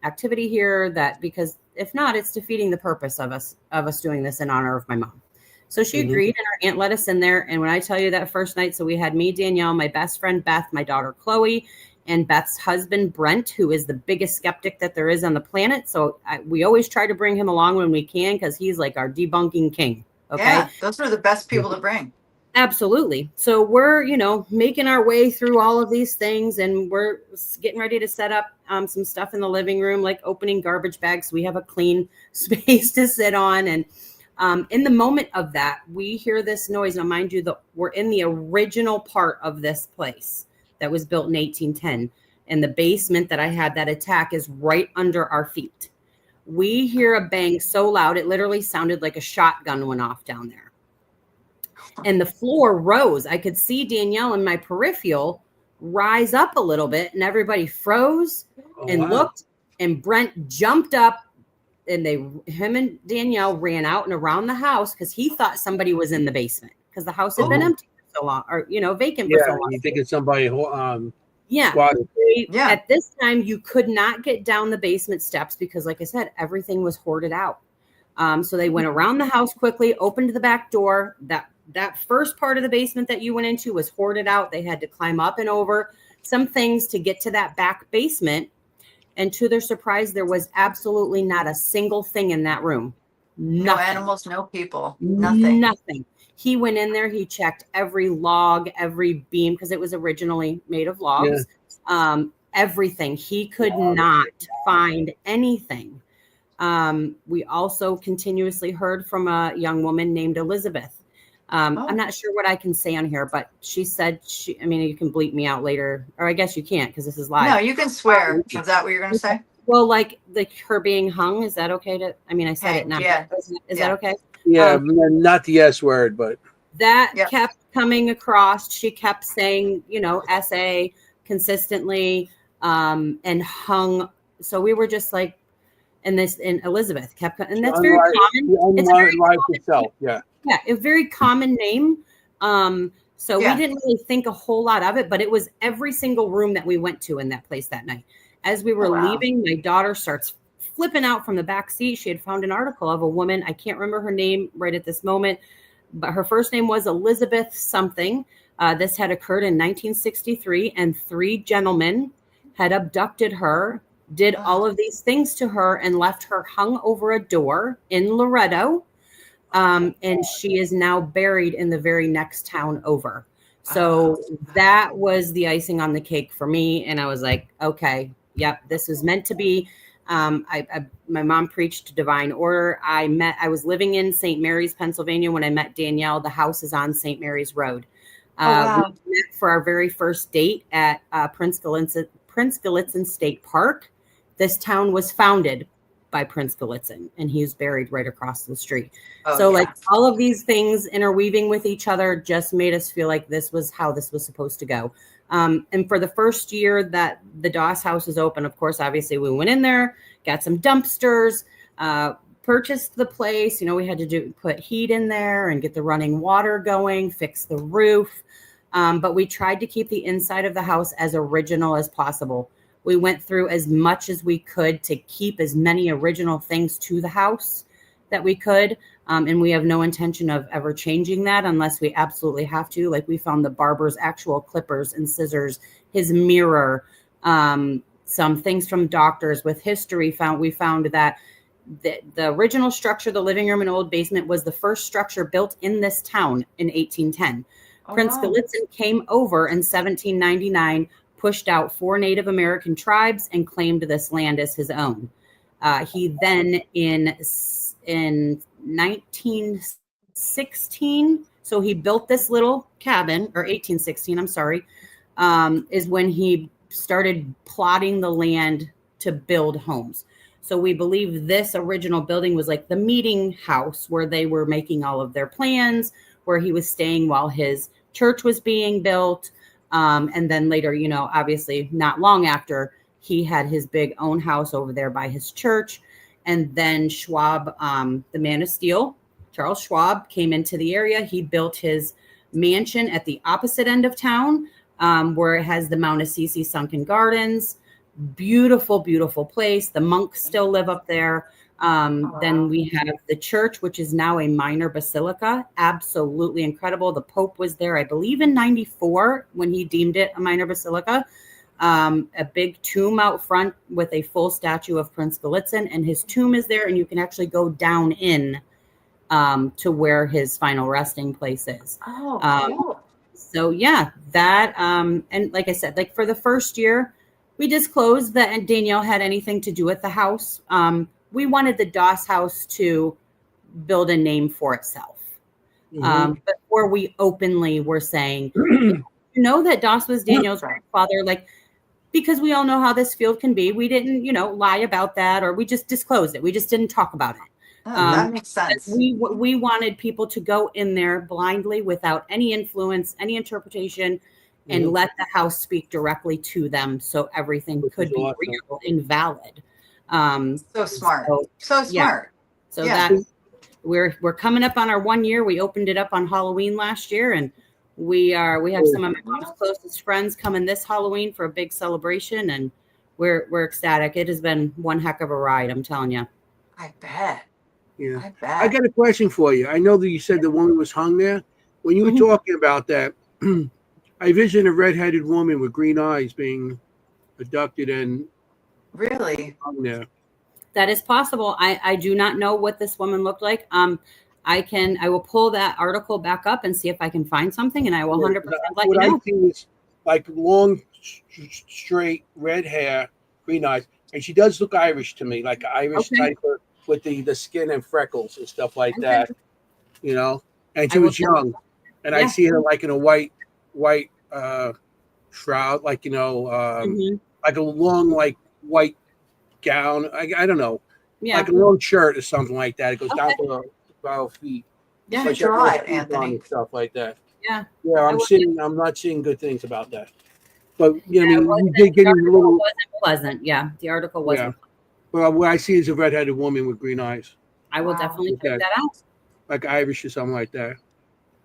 activity here, that, because if not, it's defeating the purpose of us doing this in honor of my mom. So she agreed, and our aunt let us in there. And when I tell you that first night, so we had me, Danielle, my best friend, Beth, my daughter, Chloe, and Beth's husband, Brent, who is the biggest skeptic that there is on the planet. So we always try to bring him along when we can, because he's like our debunking king. Okay. Yeah, those are the best people to bring. Absolutely. So we're, you know, making our way through all of these things, and we're getting ready to set up some stuff in the living room, like opening garbage bags. So we have a clean space to sit on. And in the moment of that, we hear this noise. Now, mind you, we're in the original part of this place that was built in 1810. And the basement that I had that attack is right under our feet. We hear a bang so loud, it literally sounded like a shotgun went off down there. And the floor rose. I could see Danielle in my peripheral rise up a little bit, and everybody froze and looked, and Brent jumped up, and him and Danielle ran out and around the house, because he thought somebody was in the basement, because the house had been empty for so long, or, you know, vacant for so long. You think it's somebody At this time, you could not get down the basement steps because, like I said, everything was hoarded out. So they went around the house quickly, opened the back door. That first part of the basement that you went into was hoarded out. They had to climb up and over some things to get to that back basement. And to their surprise, there was absolutely not a single thing in that room. Nothing. No animals, no people, nothing. Nothing. He went in there. He checked every log, every beam, because it was originally made of logs. Yeah. Everything. He could not find anything. We also continuously heard from a young woman named Elizabeth. I'm not sure what I can say on here, but she said you can bleep me out later, or I guess you can't, because this is live. No, you can swear. Is that what you're going to say? Well, like her being hung, is that okay to, I said it now. Yeah. Is that okay? Yeah, not the S word, but. That kept coming across. She kept saying, you know, SA consistently, and hung. So we were just like, and Elizabeth kept, and that's very common. It's very common itself. Yeah, a very common name. So we didn't really think a whole lot of it, but it was every single room that we went to in that place that night. As we were leaving, my daughter starts flipping out from the back seat. She had found an article of a woman. I can't remember her name right at this moment, but her first name was Elizabeth something. This had occurred in 1963, and 3 gentlemen had abducted her, did all of these things to her, and left her hung over a door in Loretto. And she is now buried in the very next town over. So that was the icing on the cake for me. And I was like, okay, yep, this is meant to be. My mom preached divine order. I was living in St. Mary's, Pennsylvania, when I met Danielle. The house is on St. Mary's Road. We met for our very first date at Prince Gallitzin State Park. This town was founded by Prince Gallitzin, and he's buried right across the street. Like all of these things interweaving with each other just made us feel like this was how this was supposed to go. And for the first year that the Doss house was open, of course, obviously we went in there, got some dumpsters, purchased the place. You know, we had to put heat in there and get the running water going, fix the roof. But we tried to keep the inside of the house as original as possible. We went through as much as we could to keep as many original things to the house that we could. And we have no intention of ever changing that unless we absolutely have to. Like, we found the barber's actual clippers and scissors, his mirror, some things from doctors with history. We found that the original structure, the living room and old basement, was the first structure built in this town in 1810. Prince Gallitzin came over in 1799, pushed out 4 Native American tribes, and claimed this land as his own. He then in 1916, so he built this little cabin, or 1816, I'm sorry, is when he started plotting the land to build homes. So we believe this original building was like the meeting house where they were making all of their plans, where he was staying while his church was being built. And then later, you know, obviously not long after, he had his big own house over there by his church. And then Schwab, the man of steel, Charles Schwab, came into the area. He built his mansion at the opposite end of town, where it has the Mount Assisi Sunken Gardens. Beautiful, beautiful place. The monks still live up there. Then we have the church, which is now a minor basilica. Absolutely incredible. The Pope was there, I believe, in 94 when he deemed it a minor basilica. A big tomb out front with a full statue of Prince Gallitzin, and his tomb is there, and you can actually go down in to where his final resting place is. Cool. So yeah, that and like I said, like for the first year, we disclosed that Danielle had anything to do with the house. We wanted the Doss house to build a name for itself. Before we openly were saying, you know, that Doss was Danielle's grandfather, like, because we all know how this field can be. We didn't, you know, lie about that, or we just disclosed it. We just didn't talk about it. That makes sense. We wanted people to go in there blindly without any influence, any interpretation, and let the house speak directly to them, so everything could be real and valid. So smart. So smart. Yeah. So that we're coming up on our 1 year. We opened it up on Halloween last year, and we have some of my mom's closest friends coming this Halloween for a big celebration, and we're ecstatic. It has been one heck of a ride, I'm telling you. I bet. Yeah. I bet. I got a question for you. I know that you said the woman was hung there. When you were talking about that, I visioned a redheaded woman with green eyes being abducted and really hung there. That is possible. I do not know what this woman looked like. I will pull that article back up and see if I can find something, and I will 100% let you know. What I see is like long, straight red hair, green eyes, and she does look Irish to me, like an Irish type of, with the skin and freckles and stuff like that, you know. And she was young, and I see her like in a white shroud, like, you know, like a long, like white gown. I don't know, like a long shirt or something like that. It goes down to her feet. Yeah, like draw it, Anthony. Stuff like that. Yeah. I'm not seeing good things about that. But you know, I mean, you did get a little. Wasn't pleasant. Yeah, the article wasn't. Well, what I see is a redheaded woman with green eyes. I will definitely check that out. Like Irish or something like that.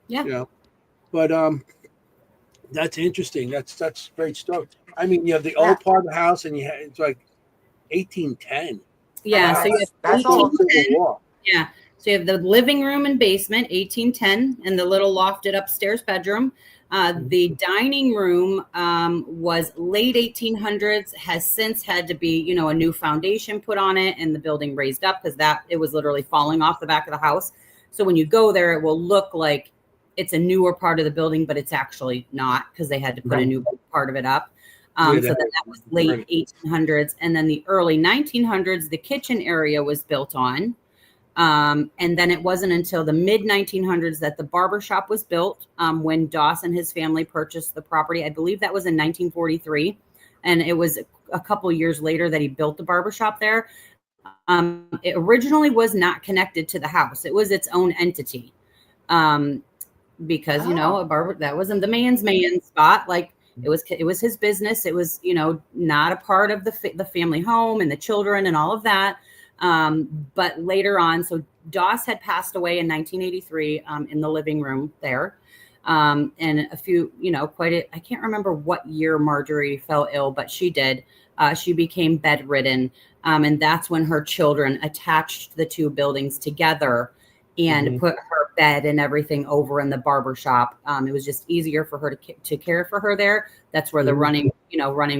Yeah. You know, but that's interesting. That's great stuff. I mean, you have the old part of the house, and it's like 1810. Yeah. So you have that's all. Yeah. So you have the living room and basement, 1810, and the little lofted upstairs bedroom. The dining room was late 1800s, has since had to be, you know, a new foundation put on it and the building raised up because it was literally falling off the back of the house. So when you go there, it will look like it's a newer part of the building, but it's actually not because they had to put a new part of it up. So that was late 1800s. And then the early 1900s, the kitchen area was built on. And then it wasn't until the mid 1900s that the barbershop was built, when Doss and his family purchased the property. I believe that was in 1943. And it was a couple years later that he built the barbershop there. It originally was not connected to the house. It was its own entity. Because, you know, a barber, that wasn't the man's spot. Like it was his business. It was, you know, not a part of the family home and the children and all of that. But later on, so Doss had passed away in 1983 in the living room there. And a few, I can't remember what year Marjorie fell ill, but she did. She became bedridden. And that's when her children attached the two buildings together and put her bed and everything over in the barber shop. It was just easier for her to care for her there. That's where the running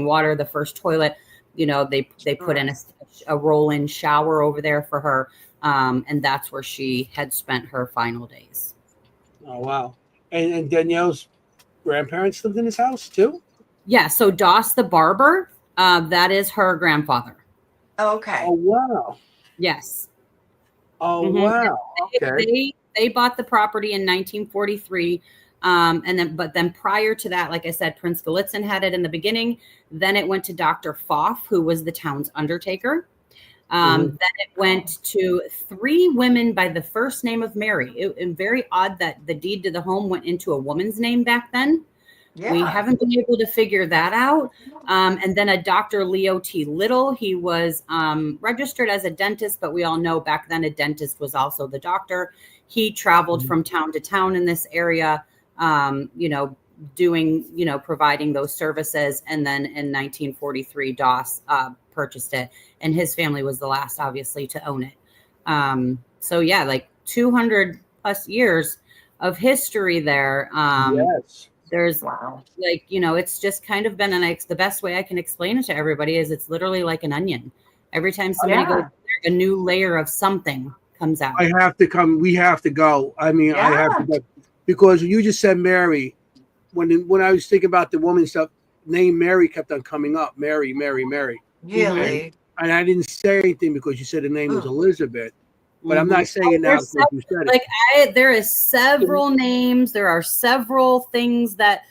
water, the first toilet, they put in a roll-in shower over there for her. And that's where she had spent her final days. Oh, wow. And Danielle's grandparents lived in this house too? Yeah. So Doss the barber, that is her grandfather. Oh, okay. Oh, wow. Yes. Oh, wow. Okay. They bought the property in 1943. But then prior to that, like I said, Prince Gallitzin had it in the beginning. Then it went to Dr. Pfaff, who was the town's undertaker. Then it went to 3 women by the first name of Mary. It's very odd that the deed to the home went into a woman's name back then. Yeah. We haven't been able to figure that out. And then a Dr. Leo T. Little. He was registered as a dentist, but we all know back then a dentist was also the doctor. He traveled from town to town in this area, providing those services. And then in 1943, Doss purchased it, and his family was the last, obviously, to own it. So yeah, like 200 plus years of history there. Yes. There's it's just kind of been the best way I can explain it to everybody is it's literally like an onion. Every time somebody goes there, a new layer of something comes out. We have to go. I mean, I have to go because you just said Mary. When I was thinking about the woman stuff, name Mary kept on coming up. Mary. Really? And I didn't say anything because you said the name was Elizabeth. But I'm not saying it now because you said it. There is several names. There are several things that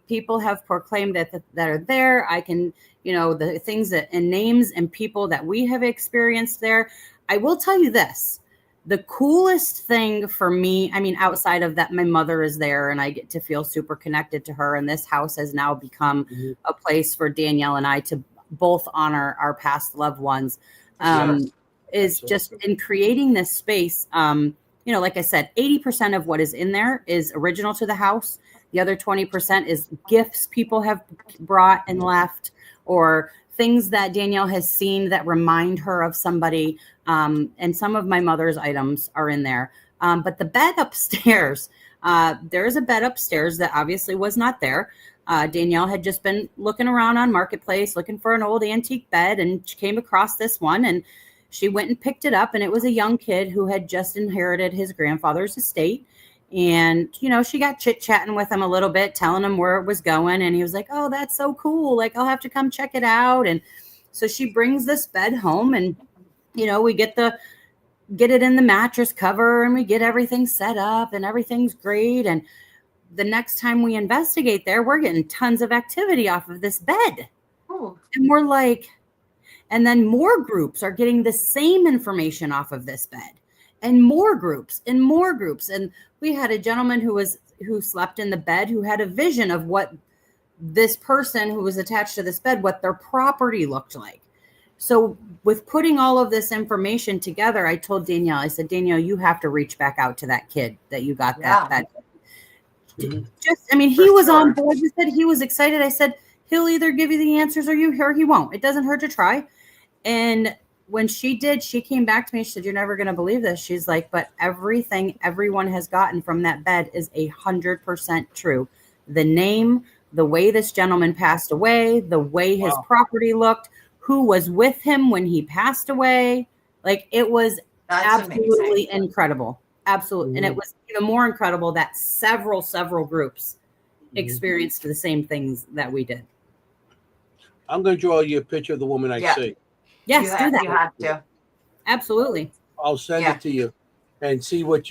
people have proclaimed that are there. I can, the things and names and people that we have experienced there. I will tell you this. The coolest thing for me, I mean, outside of that, my mother is there and I get to feel super connected to her. And this house has now become a place for Danielle and I to both honor our past loved ones. Is just in creating this space. Like I said, 80% of what is in there is original to the house. The other 20% is gifts people have brought and left, or things that Danielle has seen that remind her of somebody. And some of my mother's items are in there. But the bed upstairs, there's a bed upstairs that obviously was not there. Danielle had just been looking around on Marketplace, looking for an old antique bed, and she came across this one, and she went and picked it up, and it was a young kid who had just inherited his grandfather's estate. And, she got chit-chatting with him a little bit, telling him where it was going. And he was like, oh, that's so cool. Like, I'll have to come check it out. And so she brings this bed home, and, we get it in the mattress cover, and we get everything set up, and everything's great. And the next time we investigate there, we're getting tons of activity off of this bed. Oh. And we're like, and then more groups are getting the same information off of this bed, and more groups and more groups. And we had a gentleman who slept in the bed who had a vision of what this person who was attached to this bed, what their property looked like. So with putting all of this information together, I told Danielle, I said, Danielle, you have to reach back out to that kid that you got that bed. He was on board. He said he was excited. I said, he'll either give you the answers or he won't. It doesn't hurt to try. And when she did, she came back to me. She said, you're never going to believe this. She's like, but everything everyone has gotten from that bed is 100% true. The name, the way this gentleman passed away, the way his property looked, who was with him when he passed away. Like, it was absolutely incredible. Absolutely. And it was even more incredible that several groups experienced the same things that we did. I'm going to draw you a picture of the woman I see. Yes, do that. You have to. Absolutely. I'll send it to you and see what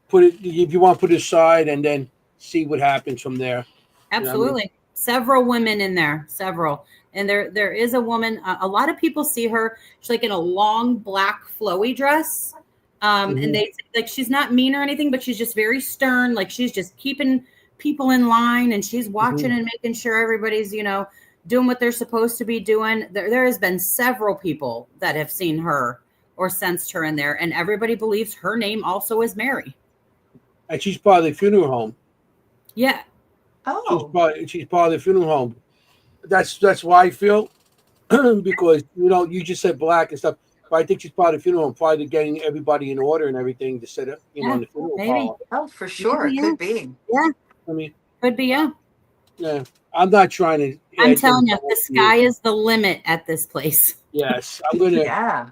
put it, if you want to put it aside, and then see what happens from there. Absolutely. Several women in there, several. And there is a woman, a lot of people see her, she's like in a long black flowy dress. And they like, she's not mean or anything, but she's just very stern. Like, she's just keeping people in line, and she's watching and making sure everybody's, doing what they're supposed to be doing. There has been several people that have seen her or sensed her in there, and everybody believes her name also is Mary. and she's part of the funeral home. Yeah. Oh. She's part of the funeral home. That's why I feel because you just said black and stuff. But I think she's part of the funeral home, probably getting everybody in order and everything to set up, in the funeral maybe. parlor. Oh, for sure, Maybe, it could be. Yeah. I mean, could be. Yeah. Yeah, I'm not trying to. I'm telling you, the sky is the limit at this place. Yes, I'm gonna. Yeah.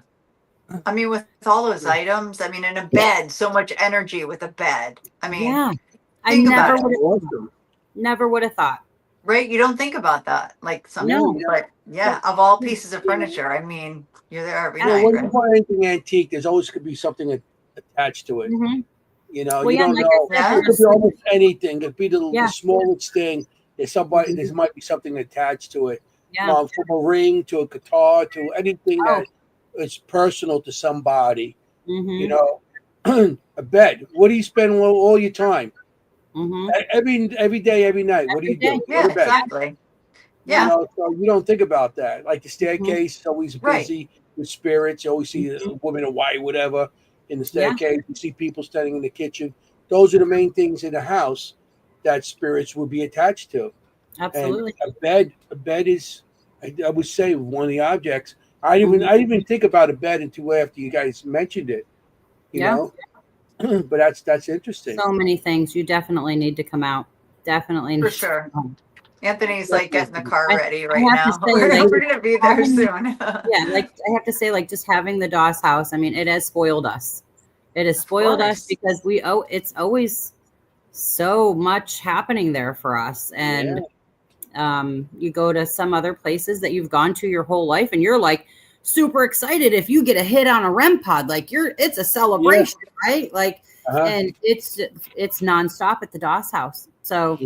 I mean, with all those items, I mean, in a bed, so much energy with a bed. I mean, Yeah. I think never about it. would have thought. Right? You don't think about that. Like something, but yeah, of all pieces of furniture, I mean, you're there every night, When right? you buy anything antique, there's always could be something attached to it. Mhm. You Well, you yeah, don't like know. I said, It could be almost anything. It could be the Yeah. smallest thing. There's somebody. There might be something attached to it. Yeah. From a ring to a guitar to anything Oh. that is personal to somebody. Mhm. A bed. What do you spend all your time? Mhm. Every day, every night. What do you do? Yeah, Go to bed. exactly. Yeah. So you don't think about that. Like the staircase is always Right. busy with spirits. You always see a woman in white, whatever, in the staircase. You see people standing in the kitchen. Those are the main things in the house that spirits will be attached to. Absolutely. And a bed is, I would say, one of the objects. I didn't even think about a bed until after you guys mentioned it. You know, but that's interesting. So many things. You definitely need to come out. Definitely. For sure. Anthony's like getting the car ready right have now. to say, We're gonna be there soon. Yeah, like I have to say, like just having the Doss house. I mean, it has spoiled us. It has spoiled us because it's always so much happening there for us. And you go to some other places that you've gone to your whole life, and you're like super excited if you get a hit on a REM pod. Like it's a celebration, right? Like, and it's nonstop at the Doss house. So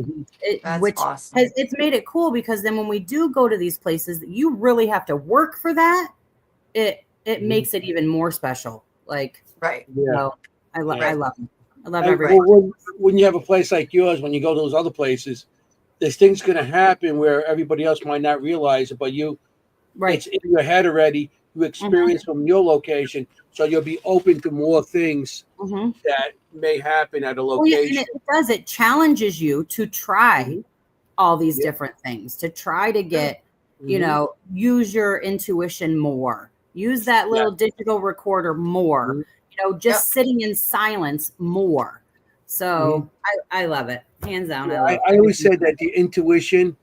awesome. it's made it cool because then when we do go to these places that you really have to work for that, it makes it even more special. Like, right. So I love it. I love everything. When you have a place like yours, when you go to those other places, there's things going to happen where everybody else might not realize it, but it's in your head already. You experience from your location, so you'll be open to more things that may happen at a location. And it does. It challenges you to try all these different things, to try to get, use your intuition more, use that little digital recorder more, just sitting in silence more. So I love it. Hands down. I always said that the intuition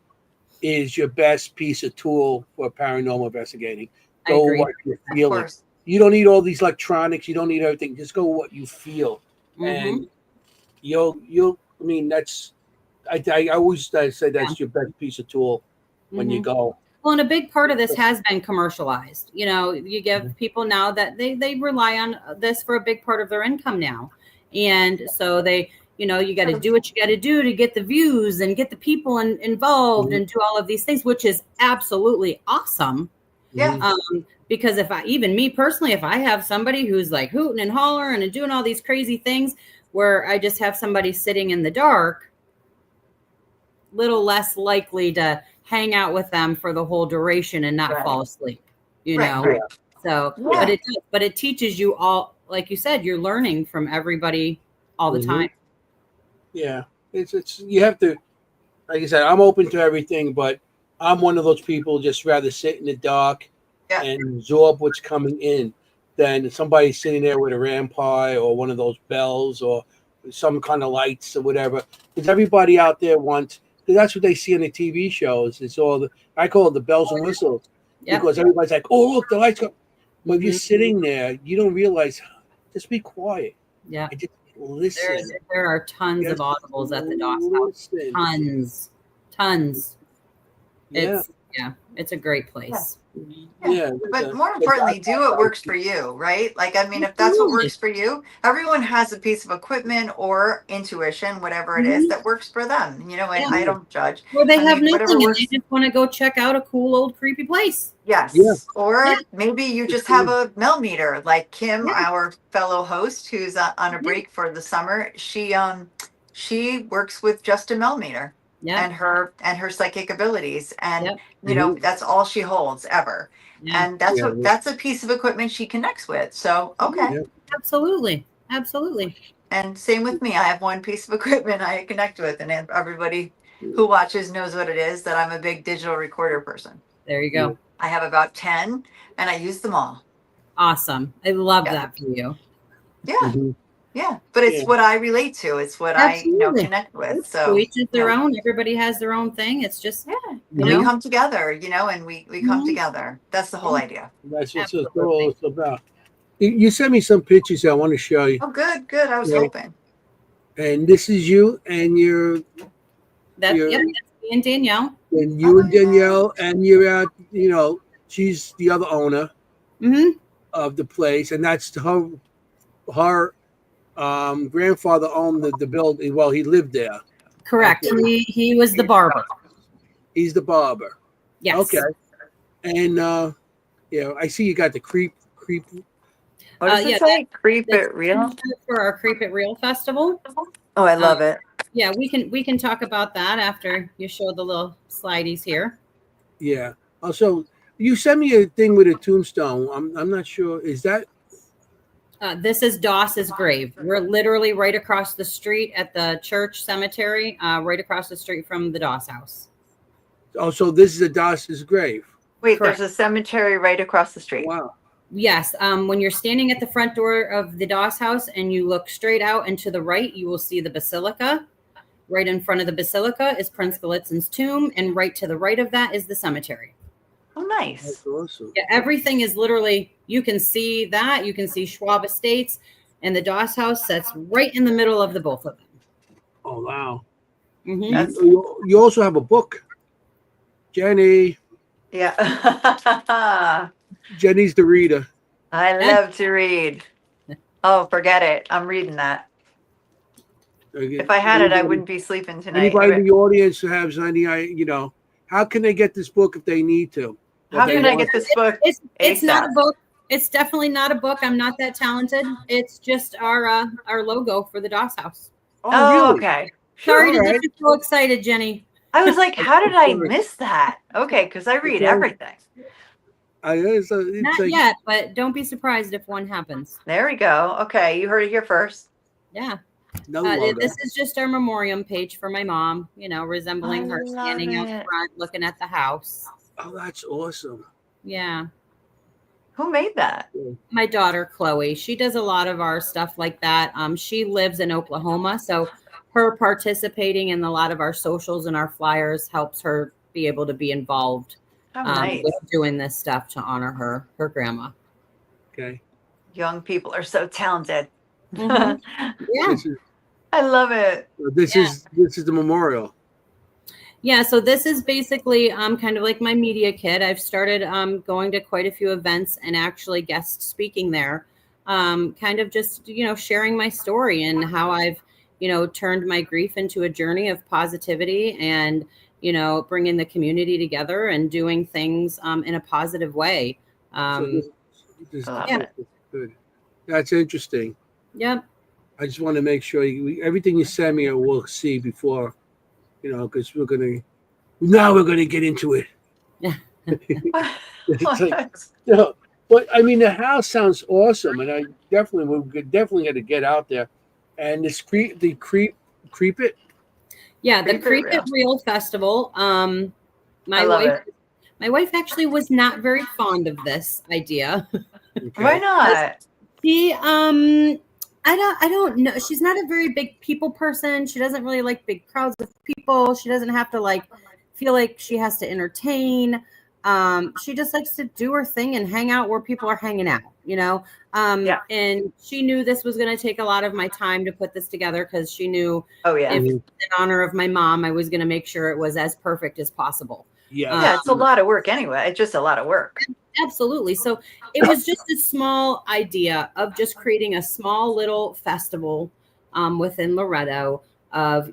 is your best piece of tool for paranormal investigating. Go what you're feeling. You don't need all these electronics. You don't need everything. Just go what you feel, and you'll. I mean, that's. I always say that's your best piece of tool when you go. Well, and a big part of this has been commercialized. You give people now that they rely on this for a big part of their income now, and so they. You got to do what you got to do to get the views and get the people involved and do all of these things, which is absolutely awesome. Yeah. Because even me personally, if I have somebody who's like hooting and hollering and doing all these crazy things where I just have somebody sitting in the dark, little less likely to hang out with them for the whole duration and not fall asleep, Right. So, but it teaches you all, like you said, you're learning from everybody all the time. Yeah, it's you have to, like I said, I'm open to everything, but I'm one of those people just rather sit in the dark and absorb what's coming in than somebody sitting there with a rampart or one of those bells or some kind of lights or whatever. Because everybody out there wants, because that's what they see on the TV shows. It's all I call it the bells and whistles. Because everybody's like, oh, look, the lights go. But if you're sitting there, you don't realize, just be quiet. Yeah. Just listen. There are tons of audibles at the Doss house. Tons. It's a great place. But more importantly, do what works for you, right? Like, I mean, if that's what works for you, everyone has a piece of equipment or intuition, whatever it is that works for them. And I don't judge. Well, they have nothing and they just want to go check out a cool old creepy place. Yes. Or maybe you just have a mel meter, like Kimm, our fellow host, who's on a break for the summer. She works with just a mel meter. And her psychic abilities, and that's all she holds ever, and that's a piece of equipment she connects with. So absolutely. And same with me. I have one piece of equipment I connect with, and everybody who watches knows what it is, that I'm a big digital recorder person. There you go. I have about 10 and I use them all. Awesome. I love Yeah. that for you. Yeah. Mhm. Yeah. But it's what I relate to. It's what Absolutely. I connect with. To So each is their own. Everybody has their own thing. It's just, and you we know, come together, and we come Mhm. together. That's the whole idea. That's what Absolutely. all it's about. You sent me some pictures I want to show you. Oh, good, good. I was Right. hoping. And this is you and your that's me and Danielle. and you and Danielle, and you're out. She's the other owner Mm-hmm. of the place, and that's her grandfather owned the building. Well, he lived there. Correct. Okay. He was the barber. He's the barber. Yes. Okay. And I see you got the creep. What does it say? Creep it real? For our Creep It Real festival. Oh, I love it. Yeah, we can talk about that after you show the little slideys here. Yeah. Also, you sent me a thing with a tombstone. I'm not sure. Is that? This is Doss's grave. We're literally right across the street at the church cemetery, right across the street from the Doss house. Oh, so this is a Doss's grave. Wait, Correct. there's a cemetery right across the street. Wow. Yes. When you're standing at the front door of the Doss house and you look straight out and to the right, you will see the basilica. Right in front of the basilica is Prince Gallitzin's tomb, and right to the right of that is the cemetery. Oh, nice. That's awesome. Yeah, everything is literally, you can see that. You can see Schwab Estates, and the Doss house sits right in the middle of the both of them. Oh, wow. Mm-hmm. You also have a book. Jennie. Yeah. Jennie's the reader. I love to read. Oh, forget it. I'm reading that. If I had it, I wouldn't be sleeping tonight. Anybody in the audience who has any, how can they get this book if they need to? How can I get this book? It's not a book. It's definitely not a book. I'm not that talented. It's just our logo for the Doss house. Oh, really? okay. Sorry to All right. get you so excited, Jennie. I was like, how did I miss that? Okay, because I read everything. Not yet, but don't be surprised if one happens. There we go. Okay, you heard it here first. Yeah. No logo. This is just our memoriam page for my mom, resembling her standing out front looking at the house. Oh, that's awesome. Yeah. Who made that? My daughter, Chloe. She does a lot of our stuff like that. She lives in Oklahoma, so her participating in a lot of our socials and our flyers helps her be able to be involved Nice. with doing this stuff to honor her grandma. Okay. Young people are so talented. Mhm. Yeah. I love it. This is the memorial. Yeah, so this is basically kind of like my media kit. I've started going to quite a few events and actually guest speaking there. Kind of just, sharing my story and how I've, turned my grief into a journey of positivity and, bringing the community together and doing things in a positive way. Good. That's interesting. Yep. I just want to make sure everything you send me, I will see before, because we're gonna get into it. It's like, but I mean, the house sounds awesome, and I definitely got to get out there. And this creep it. Yeah, the Creep It Real Festival. My wife actually was not very fond of this idea. Okay. Why not? She I don't know. She's not a very big people person. She doesn't really like big crowds of people. She doesn't have to feel like she has to entertain. She just likes to do her thing and hang out where people are hanging out, And she knew this was going to take a lot of my time to put this together because she knew if in honor of my mom, I was going to make sure it was as perfect as possible. Yeah. It's a lot of work anyway. It's just a lot of work. Absolutely. So it was just a small idea of just creating a small little festival within Loretto of,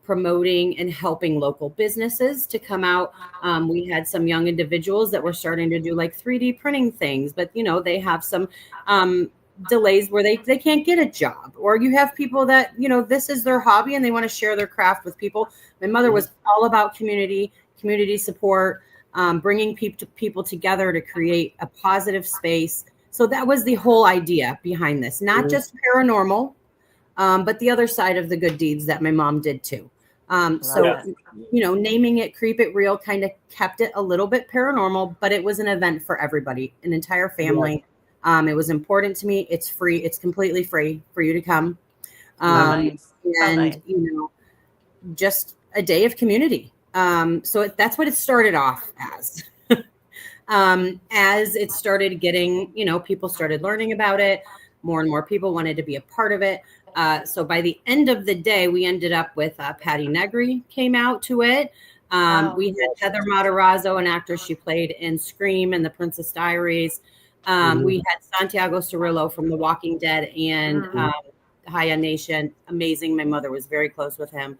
promoting and helping local businesses to come out. We had some young individuals that were starting to do 3D printing things, but, they have some delays where they can't get a job, or you have people that, this is their hobby and they want to share their craft with people. My mother was all about community support, bringing people together to create a positive space. So that was the whole idea behind this, not just paranormal, but the other side of the good deeds that my mom did too. So, it. you know, naming it Creep It Real kind of kept it a little bit paranormal, but it was an event for everybody, an entire family. It was important to me. It's free. It's completely free for you to come. Nice. And, Nice. you know, just a day of community. So that's what it started off as. As it started getting, you know, people started learning about it. More and more people wanted to be a part of it. So by the end of the day, we ended up with Patty Negri came out to it. We had Heather Matarazzo, an actress. She played in Scream and The Princess Diaries. We had Santiago Cirillo from The Walking Dead and Haya Nation. Amazing. My mother was very close with him.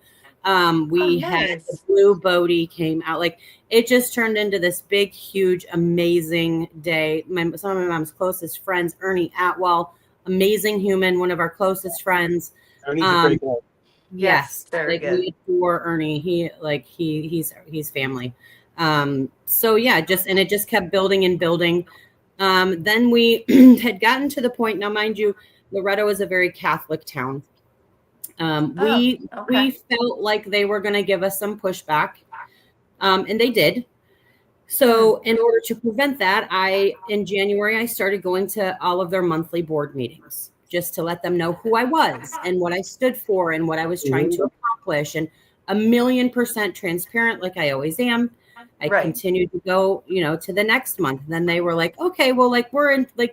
We had the Blue Bodie came out. Like, it just turned into this big, huge, amazing day. Some of my mom's closest friends, Ernie Atwell, amazing human, one of our closest friends. Ernie's a great guy. Yes, very like good. we adore Ernie. He's family. So yeah, it just kept building and building. Then we had gotten to the point. Now, mind you, Loretto is a very Catholic town. We felt like they were going to give us some pushback, and they did. So in order to prevent that, in January, I started going to all of their monthly board meetings just to let them know who I was and what I stood for and what I was trying to accomplish, and 1,000,000% transparent, like I always am. I continued to go, you know, to the next month. Then they were like, okay, well, like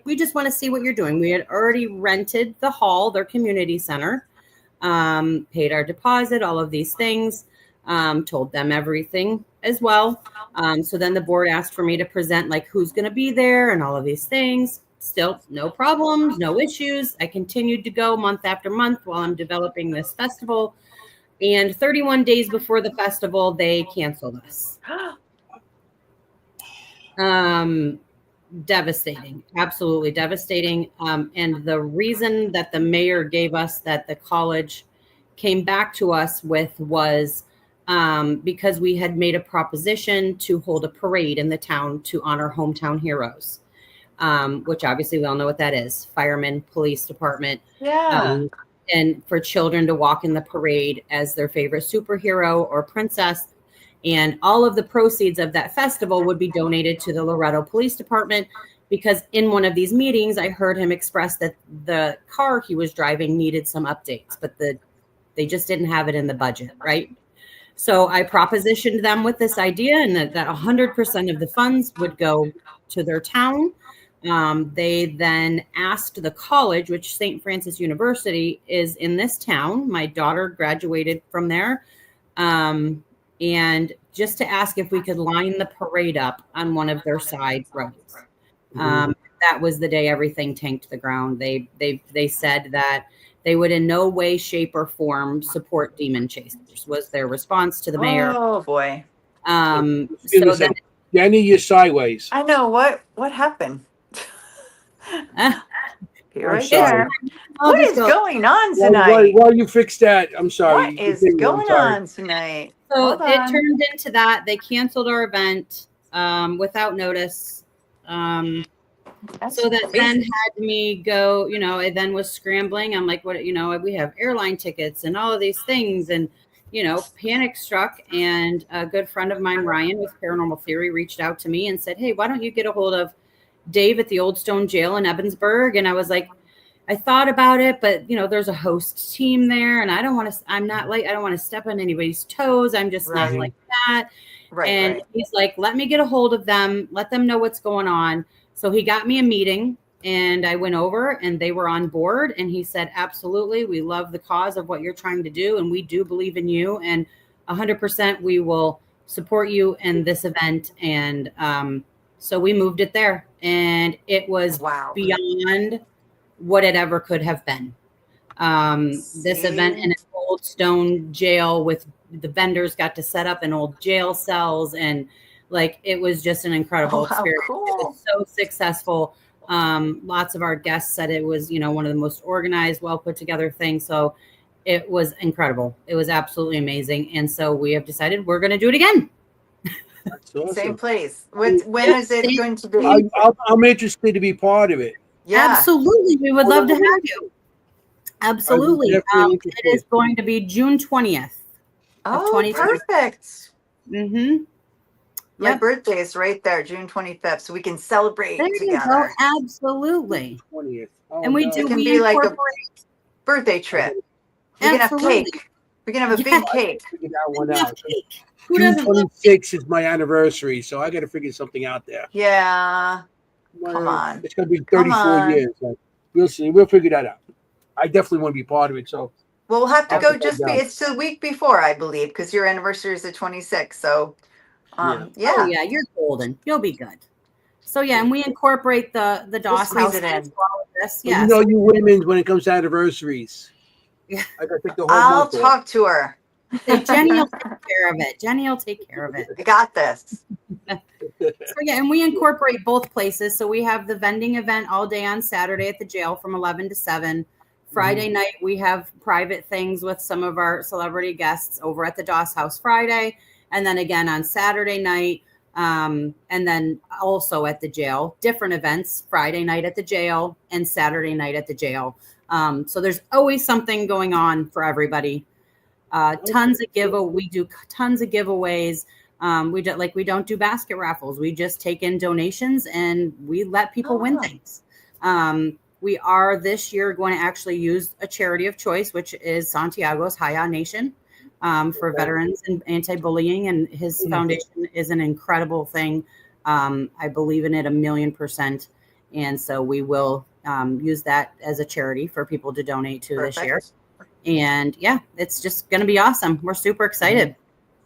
we just want to see what you're doing. We had already rented the hall, their community center, paid our deposit, all of these things, told them everything as well. So then the board asked for me to present like who's going to be there and all of these things. Still no problems, no issues. I continued to go month after month while I'm developing this festival. And 31 days before the festival, they canceled us. Devastating, absolutely devastating. And the reason that the mayor gave us that the college came back to us with was because we had made a proposition to hold a parade in the town to honor hometown heroes, which obviously we all know what that is: firemen, police department. And for children to walk in the parade as their favorite superhero or princess. And all of the proceeds of that festival would be donated to the Loretto Police Department, because in one of these meetings, I heard him express that the car he was driving needed some updates, but they just didn't have it in the budget, right? So I propositioned them with this idea, and that 100% of the funds would go to their town. They then asked the college, which St. Francis University is in this town. My daughter graduated from there. And just to ask if we could line the parade up on one of their side roads. That was the day everything tanked the ground. They said that they would in no way, shape, or form support demon chasers, was their response to the mayor. Oh boy. So then, Jennie, you're sideways. I know what happened. You're right sorry. there. What is going on tonight? While you fix that, I'm sorry. What is going on tonight? So it turned into that. They canceled our event without notice. So that then had me go, you know, it then was scrambling. I'm like, what, you know, we have airline tickets and all of these things. And, you know, panic struck. And a good friend of mine, Ryan, with Paranormal Theory, reached out to me and said, hey, why don't you get a hold of Dave at the Old Stone Jail in Ebensburg? And I was like, I thought about it, but you know, there's a host team there, and I don't want to step on anybody's toes. I'm just not like that. And he's like, let me get a hold of them, let them know what's going on. So he got me a meeting, and I went over, and they were on board. And he said, absolutely, we love the cause of what you're trying to do, and we do believe in you, and 100% we will support you in this event. And so we moved it there, and it was beyond what it ever could have been. This event in an old stone jail with the vendors got to set up in old jail cells, and like, it was just an incredible experience. Cool. It was so successful. Lots of our guests said it was, you know, one of the most organized, well put together things. So it was incredible. It was absolutely amazing. And so we have decided we're going to do it again. Awesome. Same place. When is it going to be? I'm interested to be part of it. Yeah, absolutely. We would love to have you. Absolutely. definitely It is going to be June 20th. Oh, perfect. Mm-hmm. My birthday is right there, June 25th, so we can celebrate there together. You go. Absolutely. 20th. Oh, and we no. do. It can we be like a incorporate. birthday trip. We can have cake. We can have a big cake. Figure that one out. Who June doesn't love 26th is my anniversary, so I got to figure something out there. Yeah. Come on. It's going to be Come 34 on. years. So we'll see. We'll figure that out. I definitely want to be part of it. So Well, we'll have to I'll go put that down. it's the week before, I believe, because your anniversary is the 26th. So, Oh, yeah, you're golden. You'll be good. So, yeah, and we incorporate the DOS squeeze house it in. into all of this. Well, Yeah. you know, you women, when it comes to anniversaries, Yeah. I got to take the whole I'll month talk off. to her. Say, Jennie will take care of it. Jennie will take care of it. I got this. So, yeah, and we incorporate both places. So we have the vending event all day on Saturday at the jail from 11 to 7. Friday night, we have private things with some of our celebrity guests over at the DOS House Friday. And then again on Saturday night, and then also at the jail, different events, Friday night at the jail and Saturday night at the jail. So there's always something going on for everybody. Tons of we do tons of giveaways. We don't do basket raffles. We just take in donations and we let people win things. We are this year going to actually use a charity of choice, which is Santiago's Haya Nation, for veterans and anti-bullying. And his foundation is an incredible thing. I believe in it 1,000,000%. And so we will use that as a charity for people to donate to this year. And yeah, it's just going to be awesome. We're super excited.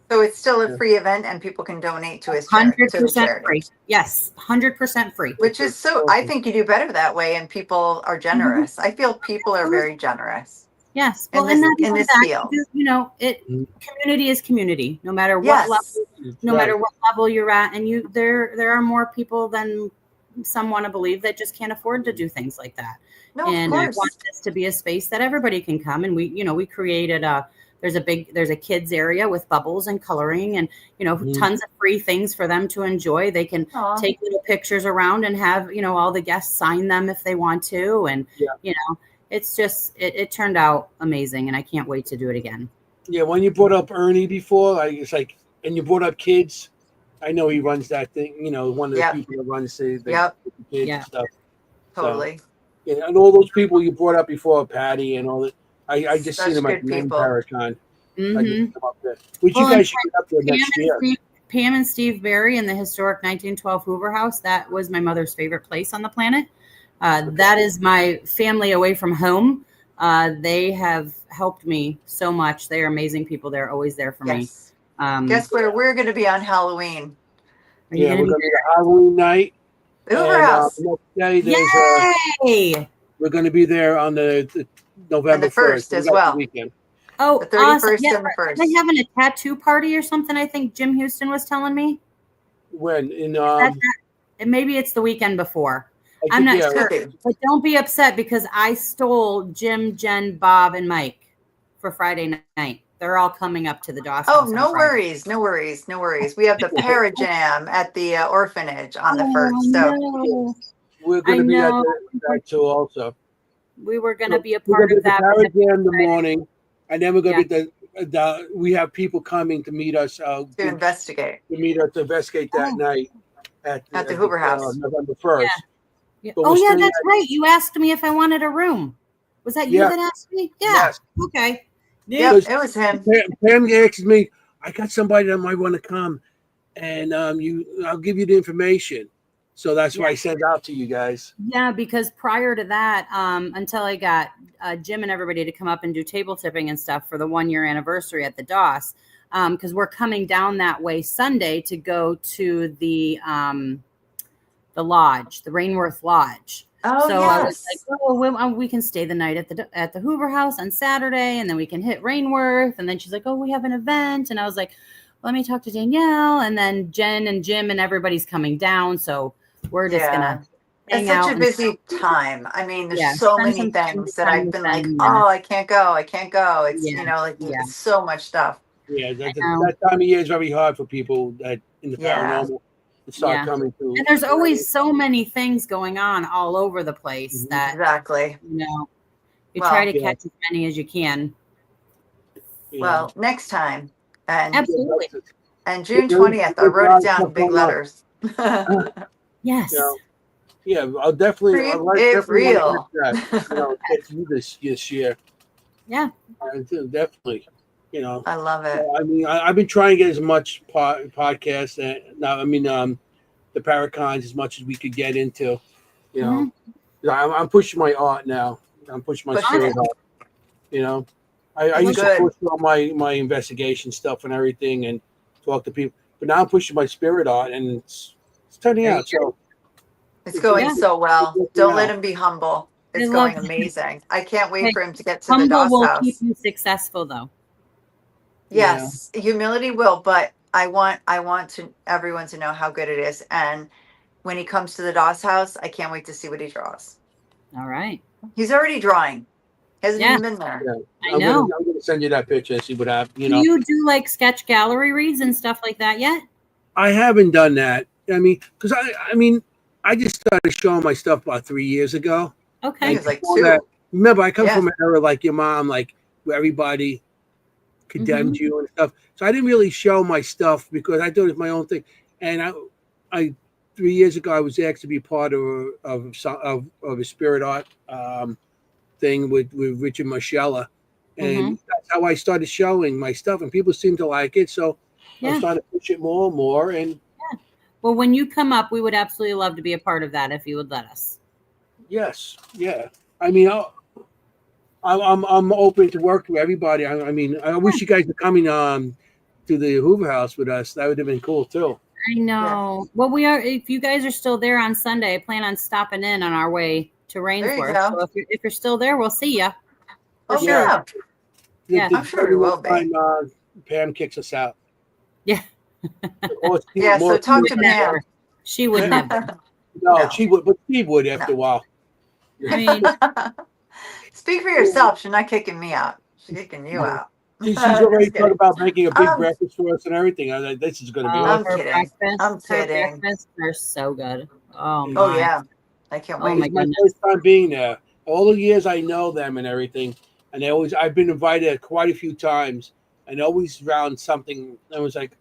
So it's still a free event and people can donate to his 100% free. Yes, 100% free. Which is I think you do better that way and people are generous. I feel people are very generous. Yes. Well, in this field. You know, community is community, no matter what level you're at. And there are more people than some want to believe that just can't afford to do things like that. No, and of I course. want this to be a space that everybody can come. And we created there's a kids area with bubbles and coloring and, tons of free things for them to enjoy. They can take little pictures around and have, all the guests sign them if they want to. And, it's just, it turned out amazing. And I can't wait to do it again. Yeah. When you brought up Ernie before, and you brought up kids, I know he runs that thing, one of the people that runs the kids and stuff. Totally. So, and all those people you brought up before, Patty and all that, I just seen them at the Paracon. Which you guys should get up there next year. Pam and Steve Berry in the historic 1912 Hoover House. That was my mother's favorite place on the planet. That is my family away from home. They have helped me so much. They are amazing people. They're always there for me. Guess where we're going to be on Halloween? We're going to be at Halloween night. Hoover House. Next day, we're going to be there on the November 1st as well. Weekend. Oh, the 31st awesome. and the 1st. They're having a tattoo party or something, I think Jim Houston was telling me. When? Maybe it's the weekend before. I'm not sure. But don't be upset because I stole Jim, Jen, Bob, and Mike for Friday night. They're all coming up to the DOS. Oh, no worries. No worries. No worries. We have the Parajam at the orphanage on the 1st. So we're going to be at that too also. We were going to be a part of that. Parajam in the morning. And then we're going to be we have people coming to meet us. To investigate. To meet us to investigate that night at the Hoover House. November 1st. Yeah. Oh, yeah, that's right. You asked me if I wanted a room. Was that you that asked me? Yeah. Yes. Okay. Yeah, it was him. Pam asked me, I got somebody that might want to come. And I'll give you the information. So that's why I sent out to you guys. Yeah, because prior to that, until I got Jim and everybody to come up and do table tipping and stuff for the 1-year anniversary at the DOS, because we're coming down that way Sunday to go to the lodge, the Rainworth Lodge. Oh, so yes. I was like, we can stay the night at the Hoover House on Saturday, and then we can hit Rainworth. And then she's like, oh, we have an event, and I was like, let me talk to Danielle, and then Jen and Jim and everybody's coming down, so we're just gonna hang out. It's such a busy time. I mean, there's so many things that I've been like, oh, I can't go. It's it's so much stuff. Yeah, that time of year is very hard for people that in the paranormal to start coming to. And there's always so many things going on all over the place that You Well, try to catch as many as you can. Well, next time. And Absolutely. And June 20th, I wrote it down in big letters. Yes. Yeah, I'll definitely. If real. Get through this year. Yeah. Definitely. I love it. I mean, I've been trying to get as much podcast now. I mean, the Paracons as much as we could get into. I'm pushing my art now. I'm pushing my spirit art. I used to push all my investigation stuff and everything and talk to people, but now I'm pushing my spirit art, and it's turning out. So it's going so well. Don't let him be humble. It's going amazing. I can't wait for him to get to the DOS will house. Keep you successful, though. Yes, humility will, but I want everyone to know how good it is. And when he comes to the DOS house, I can't wait to see what he draws. All right. He's already drawing. Hasn't even been there. I know. I'm gonna send you that picture and see what happens. Do you do like sketch gallery reads and stuff like that yet? I haven't done that. I mean, because I just started showing my stuff about 3 years ago. Okay. He was like 2. Remember, I come from an era like your mom, like where everybody condemned you and stuff. So I didn't really show my stuff because I thought it was my own thing. And I 3 years ago, I was asked to be part of a spirit art thing with Richard Marcella, and that's how I started showing my stuff, and people seem to like it. So I'm starting to push it more and more. And well, when you come up, we would absolutely love to be a part of that if you would let us. Yes, yeah. I mean, I'm open to work with everybody. I mean, I wish you guys were coming to the Hoover House with us. That would have been cool too. I know. Yeah. Well, we are. If you guys are still there on Sunday, I plan on stopping in on our way to Rainsworth. So if you're still there, we'll see you. For sure. Yeah, I'm sure we will be. Pam kicks us out. Yeah. So talk to Pam. She would never. No, she would, but she would after a while. I mean, speak for yourself. She's not kicking me out. She's kicking you out. She's already talking about making a big breakfast for us and everything. This is going to be awesome. I'm kidding. They're so good. Oh my. Oh yeah, I can't wait. It's my first time being there. All the years I know them and everything, and I've been invited quite a few times, and always around something. I was like,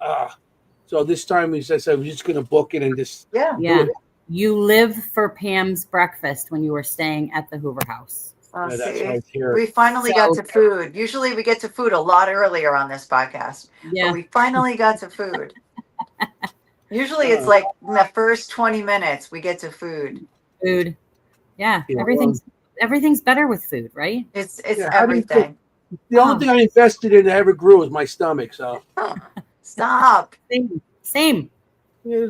So this time we said we're just going to book it and just do it. You live for Pam's breakfast when you were staying at the Hoover House. We finally got to food. Usually we get to food a lot earlier on this podcast. Yeah. But we finally got to food. Usually it's like in the first 20 minutes we get to food. Food. Yeah. Everything's better with food, right? It's everything. The only thing I invested in that ever grew was my stomach. So stop. Same. Yeah,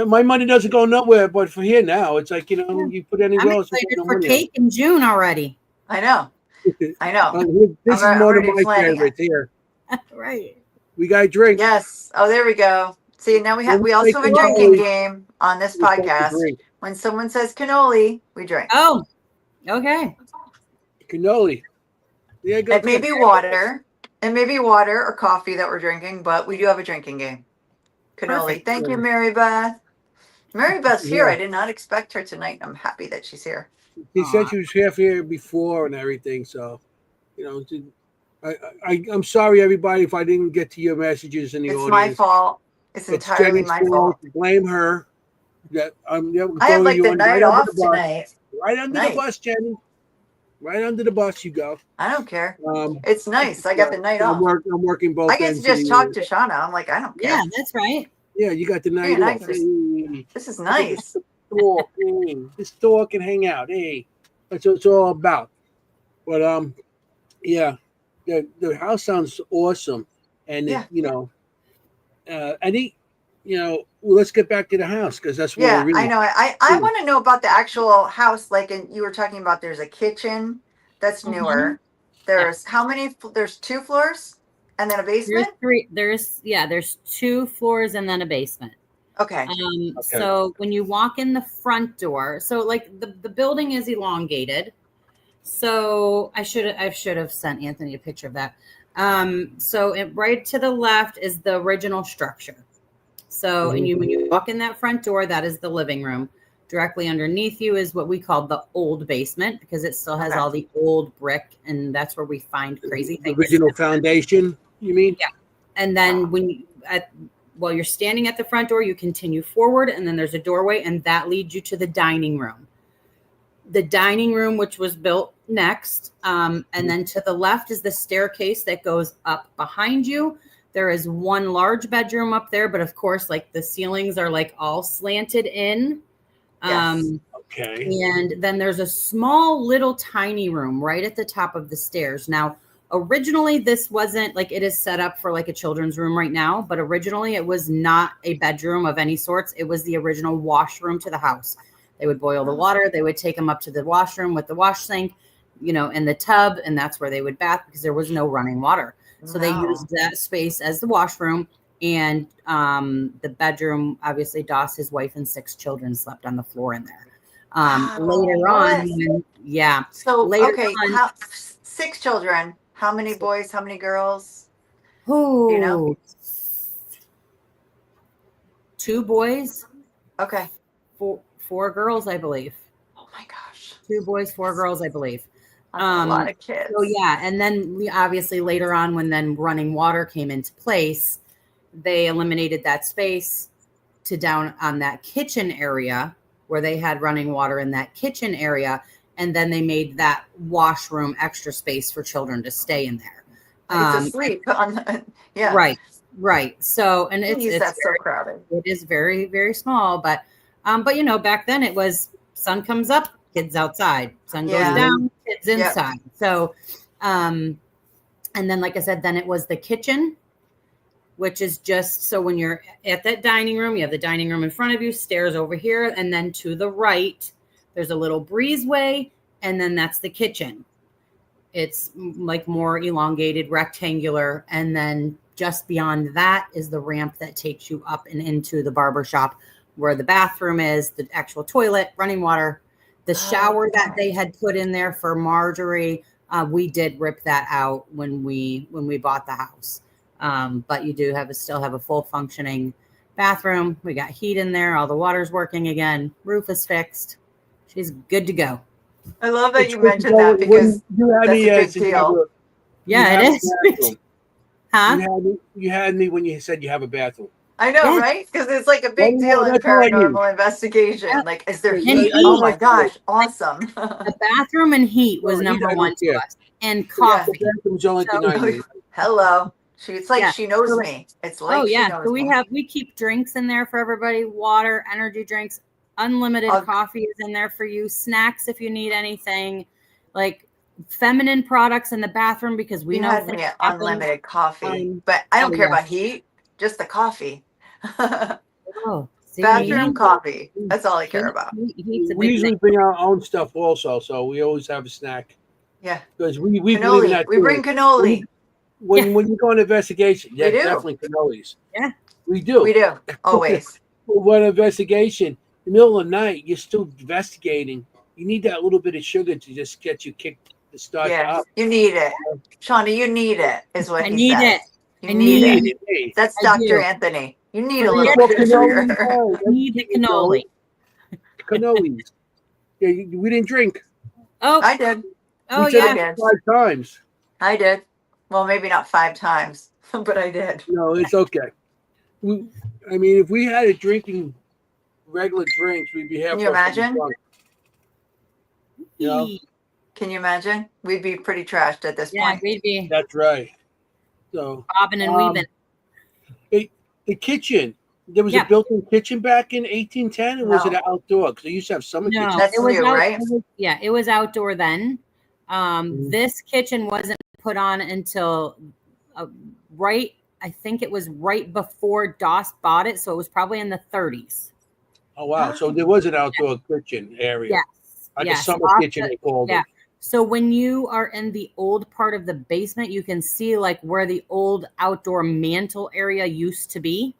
my money doesn't go nowhere, but for here now, it's like, you put anywhere else. I'm excited for cake in June already. I know. This is one of my favorites here. Right. We got a drink. Yes. Oh, there we go. See, now we also have a drinking game on this podcast. When someone says cannoli, we drink. Oh, okay. Cannoli. Yeah, it may be water. It may be water or coffee that we're drinking, but we do have a drinking game. Cannoli. Perfect. Thank you, Mary Beth. Mary Beth's here. I did not expect her tonight. I'm happy that she's here. She said she was here before and everything. So, I'm sorry, everybody, if I didn't get to your messages in the audience. It's my fault. It's entirely my fault. Blame her. I have like the night off tonight. Right under the bus, Jennie. Right under the bus you go. I don't care. It's nice. I got the night off. I'm working both. I get to just talk to Shauna. I'm like, I don't care. Yeah, that's right. Yeah, you got the night off. This is nice. Just talk and hang out. Hey, that's what it's all about. But the house sounds awesome, and let's get back to the house because that's what we're really. I know. I want to know about the actual house. Like, you were talking about, there's a kitchen that's newer. There's how many? There's 2 floors. And then a basement? There's 2 floors and then a basement. Okay. So when you walk in the front door, so like the building is elongated. So I should have sent Anthony a picture of that. So right to the left is the original structure. So when you walk in that front door, that is the living room. Directly underneath you is what we call the old basement, because it still has all the old brick, and that's where we find crazy The things. original foundation, you mean? Yeah. And then while you're standing at the front door, you continue forward, and then there's a doorway, and that leads you to the dining room. The dining room, which was built next, and then to the left is the staircase that goes up behind you. There is one large bedroom up there, but of course, like the ceilings are like all slanted in. Yes. Okay. And then there's a small little tiny room right at the top of the stairs. Now, originally this wasn't like, it is set up for like a children's room right now, but originally it was not a bedroom of any sorts. It was the original washroom to the house. They would boil the water. They would take them up to the washroom with the wash sink, in the tub. And that's where they would bath because there was no running water. So they used that space as the washroom. And the bedroom, obviously, Doss, his wife, and 6 children slept on the floor in there. Later on, So, later okay, on, 6 children. How many boys? How many girls? Who? You know? 2 boys. Okay. 4 girls, I believe. Oh my gosh. 2 boys, 4 girls, I believe. That's a lot of kids. So yeah, and then obviously later on, when then running water came into place, they eliminated that space to down on that kitchen area where they had running water in that kitchen area. And then they made that washroom extra space for children to stay in there. It's asleep on the, yeah. Right. So, and it's that's so crowded. It is very, very small, but back then it was sun comes up, kids outside, sun goes down, kids inside. So, and then, like I said, then it was the kitchen, which is just, so when you're at that dining room, you have the dining room in front of you, stairs over here, and then to the right, there's a little breezeway, and then that's the kitchen. It's like more elongated, rectangular, and then just beyond that is the ramp that takes you up and into the barber shop, where the bathroom is, the actual toilet, running water, the shower that they had put in there for Marjorie. We did rip that out when we bought the house. But you do still have a full functioning bathroom. We got heat in there. All the water's working again. Roof is fixed. She's good to go. I love that you mentioned that because that's a big deal. Yeah, it is. Huh? You had me when you said you have a bathroom. I know, right? Because it's like a big deal in paranormal investigation. Yeah. Like, is there heat? Oh my gosh, awesome. The bathroom and heat was number one to us. And coffee. The bathroom's only hello. It's like she knows me. It's like she knows me. We keep drinks in there for everybody, water, energy drinks, unlimited coffee is in there for you, snacks if you need anything, like feminine products in the bathroom, because we know unlimited coffee. But I don't care about heat, just the coffee. Bathroom coffee. That's all I care about. We usually bring our own stuff also, so we always have a snack. Yeah. Because we bring cannoli. When you go on investigation, definitely cannolis. Yeah. We do. Always. When investigation, in the middle of the night, you're still investigating. You need that little bit of sugar to just get you kicked to start up. You need it. Shauna, you need it, is what he says. I need it. That's Dr. Anthony. You need a little bit of sugar. You need the cannoli. Cannolis. Yeah, we didn't drink. Oh, I did. Oh, yeah. 5 times. I did. Well, maybe not 5 times, but I did. No, it's okay. If we had a drinking regular drinks, we'd be having. Can you imagine? You know? Can you imagine? We'd be pretty trashed at this point. Yeah, we'd be. That's right. So bobbing and weaving. The kitchen. There was a built-in kitchen back in 1810, or was it outdoor? Because they used to have summer kitchens. That's new, right? It was outdoor then. This kitchen wasn't put on until I think it was right before Doss bought it, so it was probably in the 30s. Oh wow! So there was an outdoor kitchen area. Yes, like a summer kitchen they called it. So when you are in the old part of the basement, you can see like where the old outdoor mantle area used to be.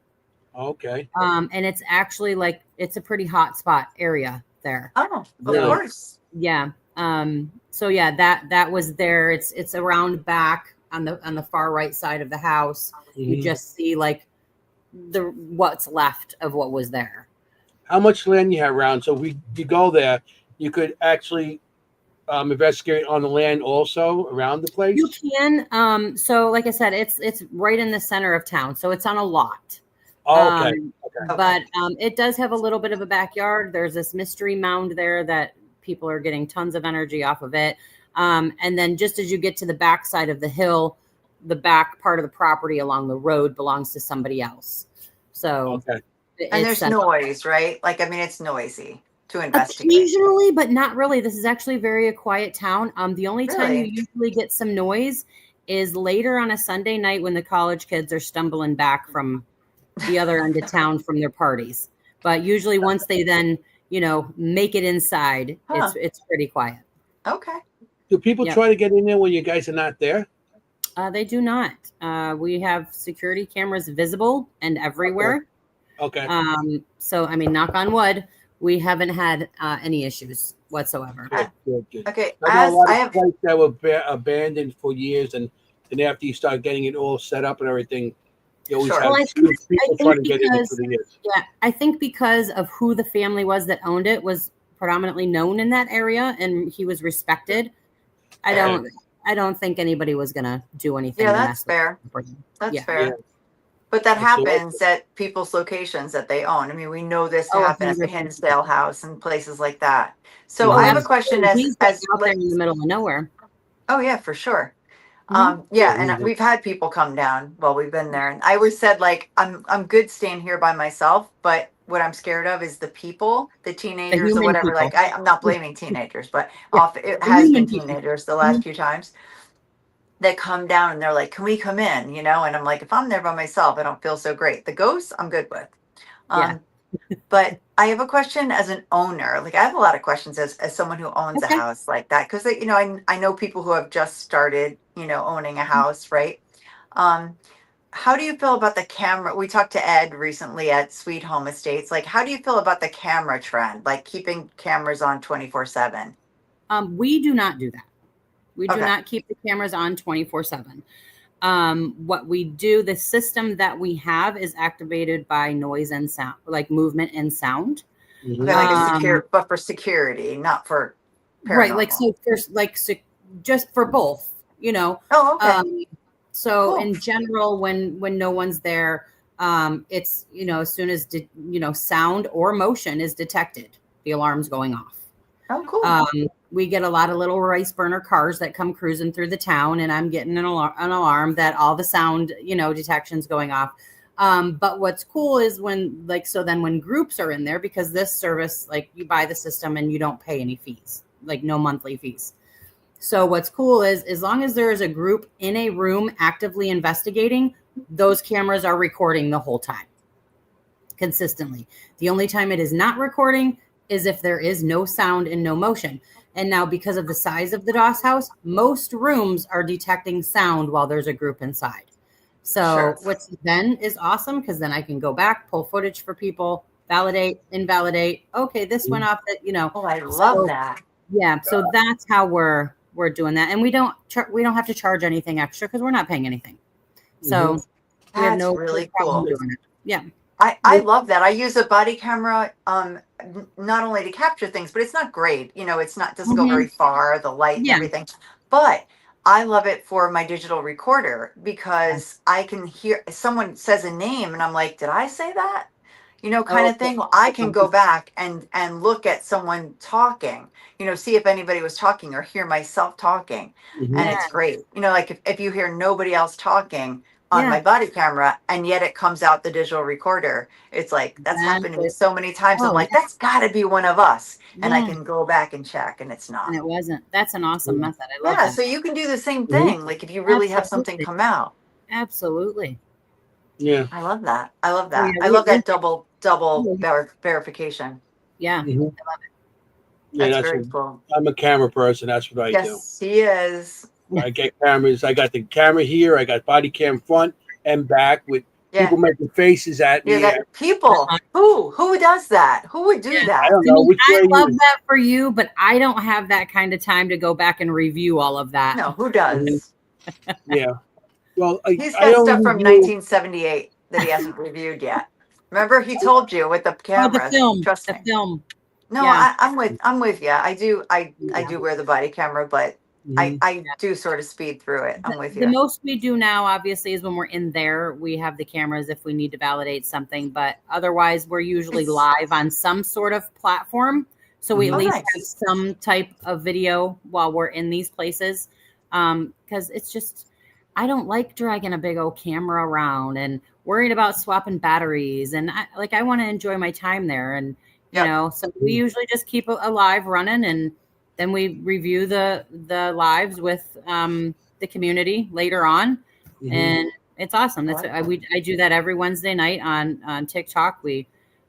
Okay. And it's actually like it's a pretty hot spot area there. Oh, of course. Yeah. So that was there. It's around back on the far right side of the house. Mm-hmm. You just see like what's left of what was there. how much land you have around. So you go there, you could actually investigate on the land also around the place. You can. So like I said, it's right in the center of town, so it's on a lot. Oh, okay. But it does have a little bit of a backyard. There's this mystery mound there that people are getting tons of energy off of it. And then just as you get to the back side of the hill, the back part of the property along the road belongs to somebody else. So, okay. And there's noise, right? Like, I mean, it's noisy to investigate. Occasionally, but not really. This is actually very a quiet town. The only time you usually get some noise is later on a Sunday night when the college kids are stumbling back from the other end of town from their parties. But usually once they then, make it inside, it's pretty quiet. Okay. Do people try to get in there when you guys are not there? They do not. We have security cameras visible and everywhere. Okay. So, I mean, knock on wood, we haven't had any issues whatsoever. Good. Okay. I know a lot of sites that were abandoned for years, and after you start getting it all set up and everything, you always have people trying to get in for the years. Yeah, I think because of who the family was that owned it was predominantly known in that area, and he was respected. I don't think anybody was gonna do anything. Yeah, that's fair. That's fair. Yeah. But that happens at people's locations that they own. I mean, we know this to happen at the Hinsdale House and places like that. So I have a question as out there in the middle of nowhere. Oh yeah, for sure. And we've had people come down while we've been there, and I always said, like, I'm good staying here by myself, but what I'm scared of is the people, the teenagers or whatever. People. Like, I'm not blaming teenagers, but it has been teenagers the last few times that come down and they're like, can we come in? And I'm like, if I'm there by myself, I don't feel so great. The ghosts, I'm good with. But I have a question as an owner. Like, I have a lot of questions as someone who owns a house like that. Because, I know people who have just started, owning a house, right? How do you feel about the camera? We talked to Ed recently at Sweet Home Estates. Like, how do you feel about the camera trend? Like, keeping cameras on 24/7? We do not do that. We do not keep the cameras on 24/7. What we do, the system that we have is activated by noise and sound, like movement and sound. Okay, but for security, not for paranormal. Right. Like, so there's just for both, Oh, okay. So in general, when no one's there, it's, as soon as, sound or motion is detected, the alarm's going off. Oh, cool. We get a lot of little rice burner cars that come cruising through the town, and I'm getting an alarm that all the sound, detection's going off. But what's cool is when groups are in there, because this service, like, you buy the system and you don't pay any fees, like no monthly fees. So what's cool is, as long as there is a group in a room actively investigating, those cameras are recording the whole time consistently. The only time it is not recording is if there is no sound and no motion. And now, because of the size of the Doss house, most rooms are detecting sound while there's a group inside. So which then is awesome, because then I can go back, pull footage for people, validate, invalidate. Okay, this went off that, Oh, I love that. Yeah. So that's how we're doing that. And we don't have to charge anything extra because we're not paying anything. So we have no really problem doing it. Yeah. I love that. I use a body camera, not only to capture things, but it's not great. Doesn't go very far, the light and everything. But I love it for my digital recorder, because I can hear someone says a name and I'm like, did I say that? Kind of thing. Well, I can go back and look at someone talking, see if anybody was talking or hear myself talking. And it's great. Like if you hear nobody else talking on my body camera, and yet it comes out the digital recorder, it's like, that's happened to me so many times. I'm like, that's gotta be one of us. And I can go back and check, and it's not. And it wasn't. That's an awesome method. I love that. So you can do the same thing. Like, if you really have something come out. Absolutely. Yeah. I love that. I love that double verification. Yeah. Mm-hmm. I love it. That's very cool. I'm a camera person. That's what I do. Yes, he is. I get cameras. I got the camera here. I got body cam front and back with people making faces at me. People. Who does that? Who would do that? I don't know. I love that for you, but I don't have that kind of time to go back and review all of that. No, who does? Yeah. Well, he's got stuff from 1978 that he hasn't reviewed yet. Remember, he told you with the Oh, camera. Trust the me. film. No, Yeah. I'm with you. I do wear the body camera, but Mhm. I do sort of speed through it. I'm with The you. most we do now, obviously, is when we're in there, we have the cameras if we need to validate something. But otherwise, we're usually live on some sort of platform. So we at Oh, least nice. have some type of video while we're in these places. Because it's just, I don't like dragging a big old camera around and worried about swapping batteries. And I want to enjoy my time there. And, Yep. so we usually just keep a live running, and then we review the lives with the community later on, and it's awesome. That's I do that every Wednesday night on TikTok. We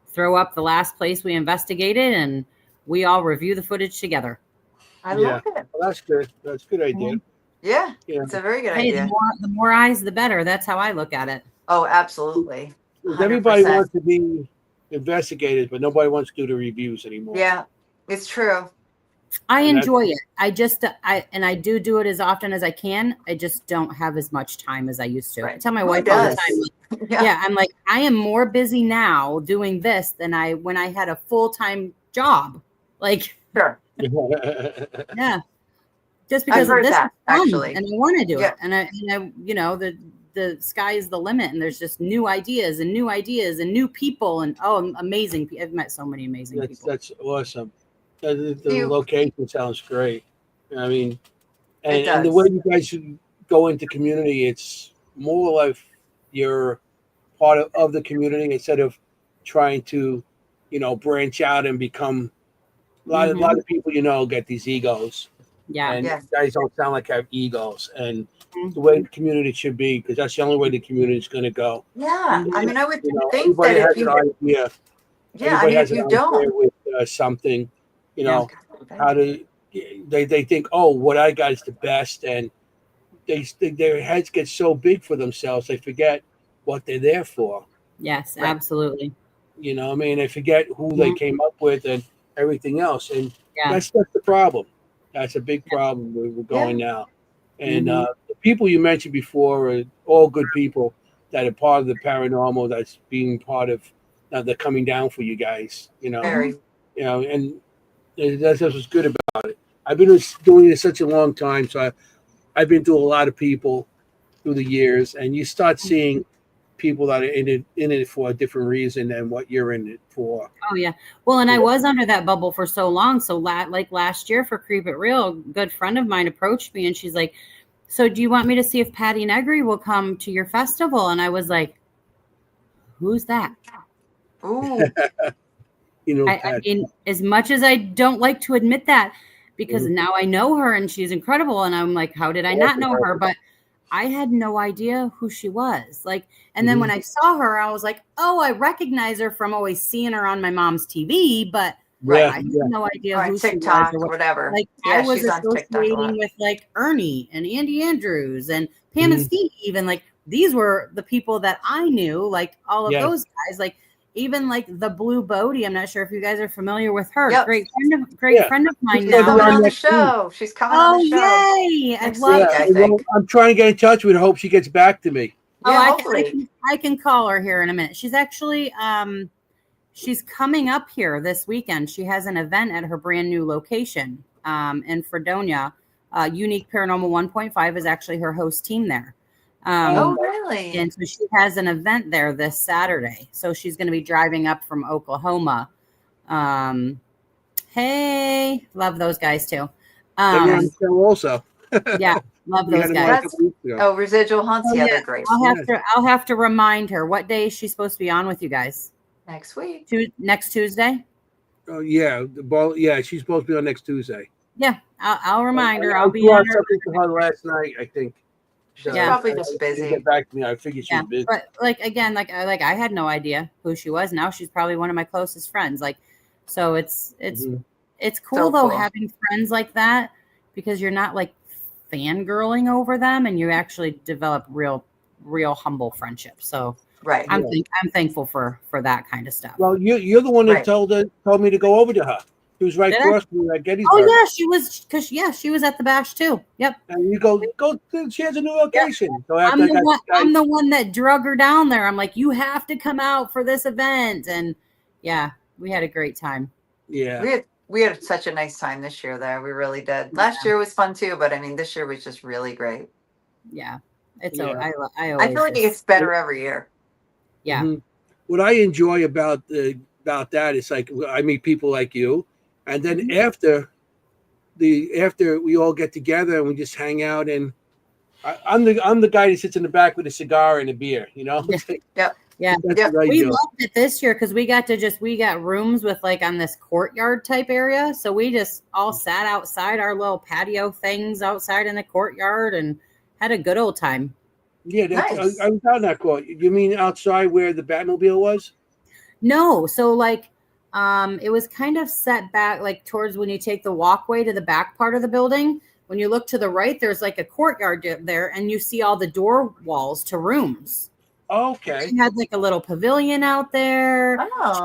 throw up the last place we investigated, and we all review the footage together. I love it. Well, that's good. That's a good idea. Yeah, Yeah. it's a very good Hey, idea. the more eyes, the better. That's how I look at it. Oh, absolutely. 'Cause everybody 100%. wants to be investigated, but nobody wants to do the reviews anymore. Yeah, it's true. I And that's- enjoy it. I do it as often as I can. I just don't have as much time as I used to. I tell my Who wife all the does? time, yeah, I'm like, I am more busy now doing this than when I had a full-time job. Like, Sure. yeah, just because heard of this that, is fun, actually. and I want to do Yeah. it, and I the sky is the limit, and there's just new ideas and new people, and amazing. I've met so many amazing people. That's awesome. The location sounds great. I mean, and the way you guys should go into community, it's more like you're part of the community instead of trying to, branch out and become a lot of people, get these egos. Yeah. And you guys don't sound like have egos, and the way the community should be, because that's the only way the community is going to go. Yeah, I mean, I would think everybody that has if you, an idea. yeah, I mean, if you don't, with something, how to, they think, oh, what I got is the best, and their heads get so big for themselves, they forget what they're there for. Yes, absolutely. I mean, they forget who they came up with and everything else, and that's the problem. That's a big problem where we're going now. And the people you mentioned before are all good people that are part of the paranormal. That's being part of. They're coming down for you guys. And that's what's good about it. I've been doing this such a long time, so I've been through a lot of people through the years, and you start seeing people that are in it for a different reason than what you're in it for. Oh yeah. Well, and I was under that bubble for so long. So like last year for Creep It Real, a good friend of mine approached me and she's like, so do you want me to see if Patty Negri will come to your festival? And I was like, who's that? Ooh. I mean, as much as I don't like to admit that, because now I know her and she's incredible. And I'm like, how did I not know her? But I had no idea who she was. Like, and then when I saw her, I was like, oh, I recognize her from always seeing her on my mom's TV, but I had no idea who TikTok she was or whatever. Like, I was associating with like Ernie and Andy Andrews and Pam and Steve. Even like these were the people that I knew, like all of those guys, like even like the Blue Bodie. I'm not sure if you guys are familiar with her. Yep. Great friend of mine She's now. coming on the show. She's coming on the show. Oh, yay. I love it. I think. I'm trying to get in touch with her. Hope she gets back to me. Yeah, I can call her here in a minute. She's actually she's coming up here this weekend. She has an event at her brand new location in Fredonia. Unique Paranormal 1.5 is actually her host team there. Oh, really? And so she has an event there this Saturday. So she's going to be driving up from Oklahoma. Hey, love those guys too. Also. Yeah, love those guys. Residual Hunts. Yeah, they're great. I'll have to remind her. What day is she supposed to be on with you guys? Next week. Next Tuesday? Oh yeah, she's supposed to be on next Tuesday. Yeah, I'll remind her. I'll be on something to her last night, I think. She's probably just busy. Get back to me. I figured she was busy. But like again, like I had no idea who she was. Now she's probably one of my closest friends. Like, so it's cool though having friends like that, because you're not like fangirling over them, and you actually develop real humble friendships. So I'm thankful for that kind of stuff. Well, you're the one that told me to go over to her. She was right Did I? across from you at Gettysburg. Oh yeah, she was she was at the bash too. Yep. And you go. She has a new location. Yep. So I'm the one that drug her down there. I'm like, you have to come out for this event, and yeah, we had a great time. Yeah. We had such a nice time this year there. We really did. Last year was fun too, but I mean, this year was just really great. Yeah. I feel like it gets better every year. Yeah. Mm-hmm. What I enjoy about that is like I meet people like you, and then after we all get together and we just hang out, and I'm the guy that sits in the back with a cigar and a beer, you know. Yep. Yeah. We loved it this year because we got rooms with like on this courtyard type area. So we just all sat outside our little patio things outside in the courtyard and had a good old time. Yeah, nice. I was out in that court. You mean outside where the Batmobile was? No. So like it was kind of set back like towards when you take the walkway to the back part of the building. When you look to the right, there's like a courtyard there and you see all the door walls to rooms. Okay. We had like a little pavilion out there,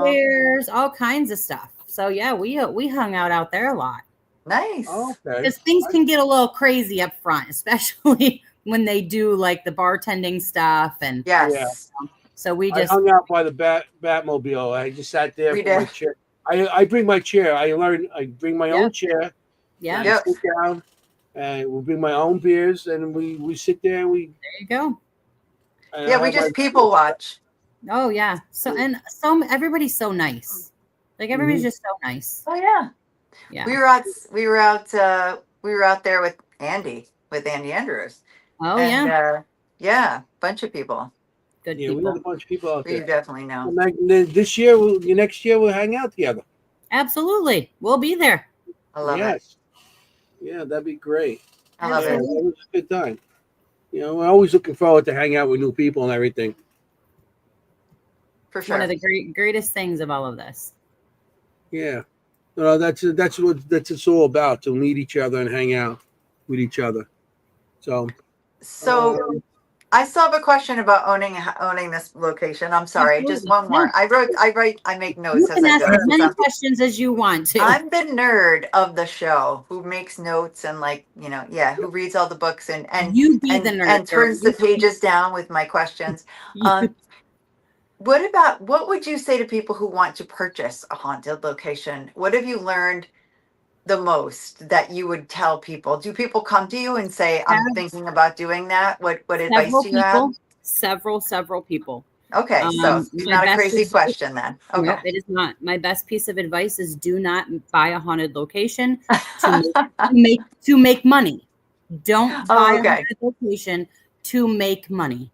chairs, all kinds of stuff. So yeah, we hung out there a lot. Nice. Okay. Because things can get a little crazy up front, especially when they do like the bartending stuff and So I hung out by the Batmobile. I just sat there with my chair. I bring my chair. I bring my own chair. Yeah. Yep. Sit down and we'll bring my own beers and we sit there and there you go. Yeah, we just people watch. Oh yeah. So everybody's so nice. Like everybody's just so nice. Oh yeah. Yeah. We were out there with Andy Andrews. Oh and, yeah, bunch of people. Good people. We had a bunch of people out there. We definitely know. Next year we'll hang out together. Absolutely. We'll be there. I love it. Yeah, that'd be great. I love it. It was a good time. You know, we're always looking forward to hang out with new people and everything. For sure. One of the greatest things of all of this. Yeah. That's what it's all about, to meet each other and hang out with each other. So I still have a question about owning this location. I'm sorry, absolutely. Just one more. I make notes. You can ask as many questions as you want to. I'm the nerd of the show who makes notes and who reads all the books and you be the nerd and turns the pages down with my questions. What would you say to people who want to purchase a haunted location? What have you learned the most that you would tell people? Do people come to you and say, I'm thinking about doing that? What advice do you have? Several people. Okay, so not a crazy question then. Okay. No, it is not. My best piece of advice is do not buy a haunted location to make money. Don't buy a haunted location to make money.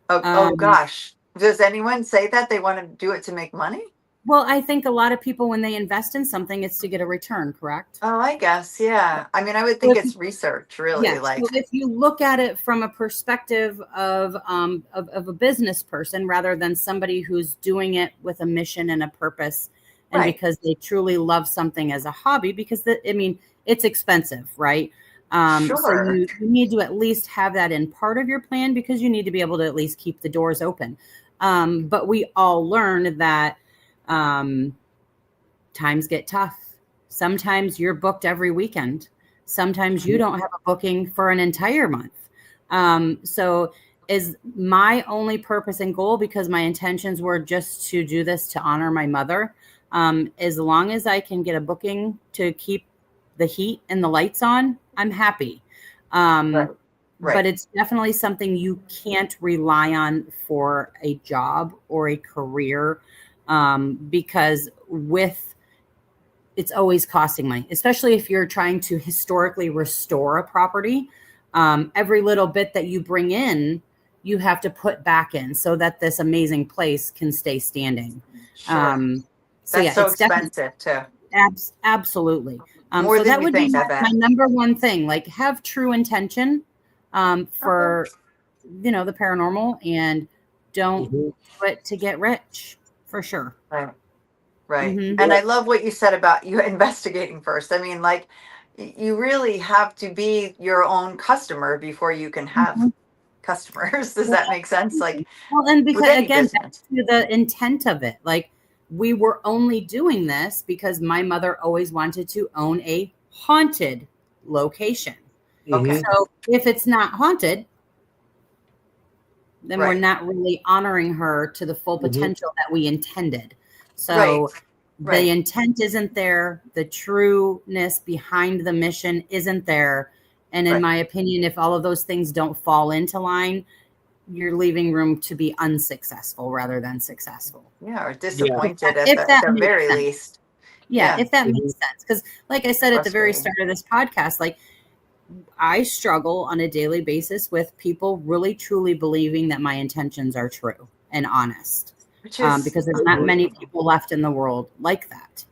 Oh gosh. Does anyone say that they want to do it to make money? Well, I think a lot of people, when they invest in something, it's to get a return, correct? Oh, I guess, yeah. I mean, I would think it's research, really. Yeah. So if you look at it from a perspective of a business person rather than somebody who's doing it with a mission and a purpose, and because they truly love something as a hobby, because it's expensive, right? Sure. So you need to at least have that in part of your plan because you need to be able to at least keep the doors open. But we all learn that times get tough. Sometimes you're booked every weekend. Sometimes you don't have a booking for an entire month. So is my only purpose and goal, because my intentions were just to do this to honor my mother. As long as I can get a booking to keep the heat and the lights on, I'm happy. But it's definitely something you can't rely on for a job or a career. Because it's always costing money, especially if you're trying to historically restore a property. Every little bit that you bring in, you have to put back in so that this amazing place can stay standing. Sure. That's so expensive too. Absolutely. More than that you would think, be my number one thing. Like, have true intention for the paranormal, and don't do it to get rich. For sure. Right. Mm-hmm. And I love what you said about you investigating first. I mean, like, you really have to be your own customer before you can have customers. Does that make sense? Like, well, and because again, back to the intent of it, like, we were only doing this because my mother always wanted to own a haunted location. Okay. So if it's not haunted, then we're Right. not really honoring her to the full potential that we intended. So Right. the intent isn't there. The trueness behind the mission isn't there. And in my opinion, if all of those things don't fall into line, you're leaving room to be unsuccessful rather than successful. Yeah, or disappointed If at that the makes very sense. least. Yeah, if that makes sense. Because like I said at the very Frustrating. start of this podcast, like I struggle on a daily basis with people really truly believing that my intentions are true and honest. Which is Because there's not many people left in the world like that.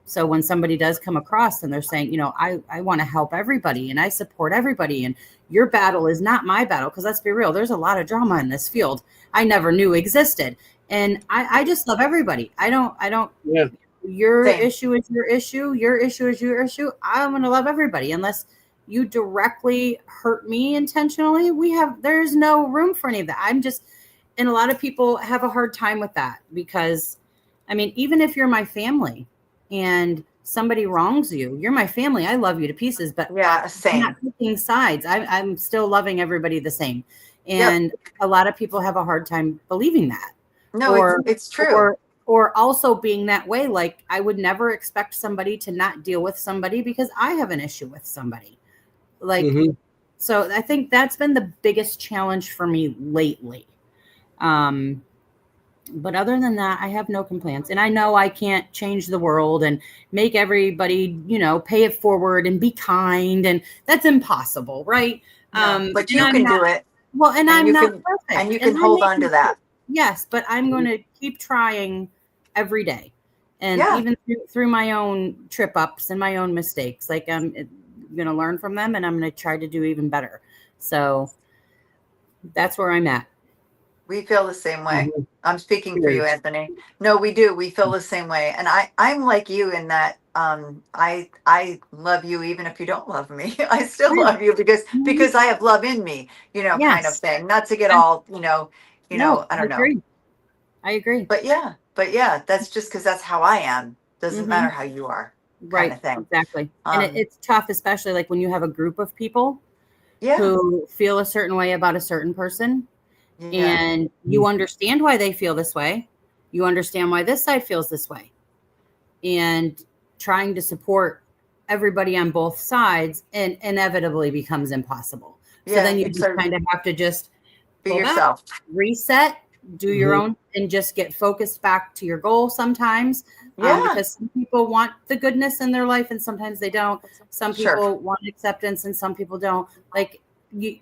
So when somebody does come across and they're saying, you know, I want to help everybody and I support everybody and your battle is not my battle, because let's be real, there's a lot of drama in this field I never knew existed. And I just love everybody. I don't your Same. issue is your issue. Your issue is your issue. I'm going to love everybody unless you directly hurt me intentionally. There's no room for any of that. And a lot of people have a hard time with that because, I mean, even if you're my family and somebody wrongs you, you're my family. I love you to pieces, but same. I'm not picking sides. I'm still loving everybody the same. And a lot of people have a hard time believing that. No, it's true. Or also being that way, like I would never expect somebody to not deal with somebody because I have an issue with somebody. Like, so I think that's been the biggest challenge for me lately. But other than that, I have no complaints. And I know I can't change the world and make everybody, you know, pay it forward and be kind. And that's impossible, right? But you can do it. Well, and I'm not perfect. And you can hold on to that. Yes, but I'm going to keep trying every day. And even through my own trip ups and my own mistakes, like I'm going to learn from them and I'm going to try to do even better. So that's where I'm at. We feel the same way. I'm speaking for you, Anthony. No, we do. We feel the same way. And I'm like you in that I love you even if you don't love me. I still love you because I have love in me, you know, kind of thing. Not to get all, you know, I don't know. I agree. But yeah, that's just because that's how I am. Doesn't matter how you are. Kind of thing. Exactly. And it's tough, especially like when you have a group of people who feel a certain way about a certain person. And you understand why they feel this way. You understand why this side feels this way. And trying to support everybody on both sides and inevitably becomes impossible. So then you just kind of have to just be yourself, reset, do your own, and just get focused back to your goal sometimes. Because some people want the goodness in their life and sometimes they don't. Some people want acceptance and some people don't. Like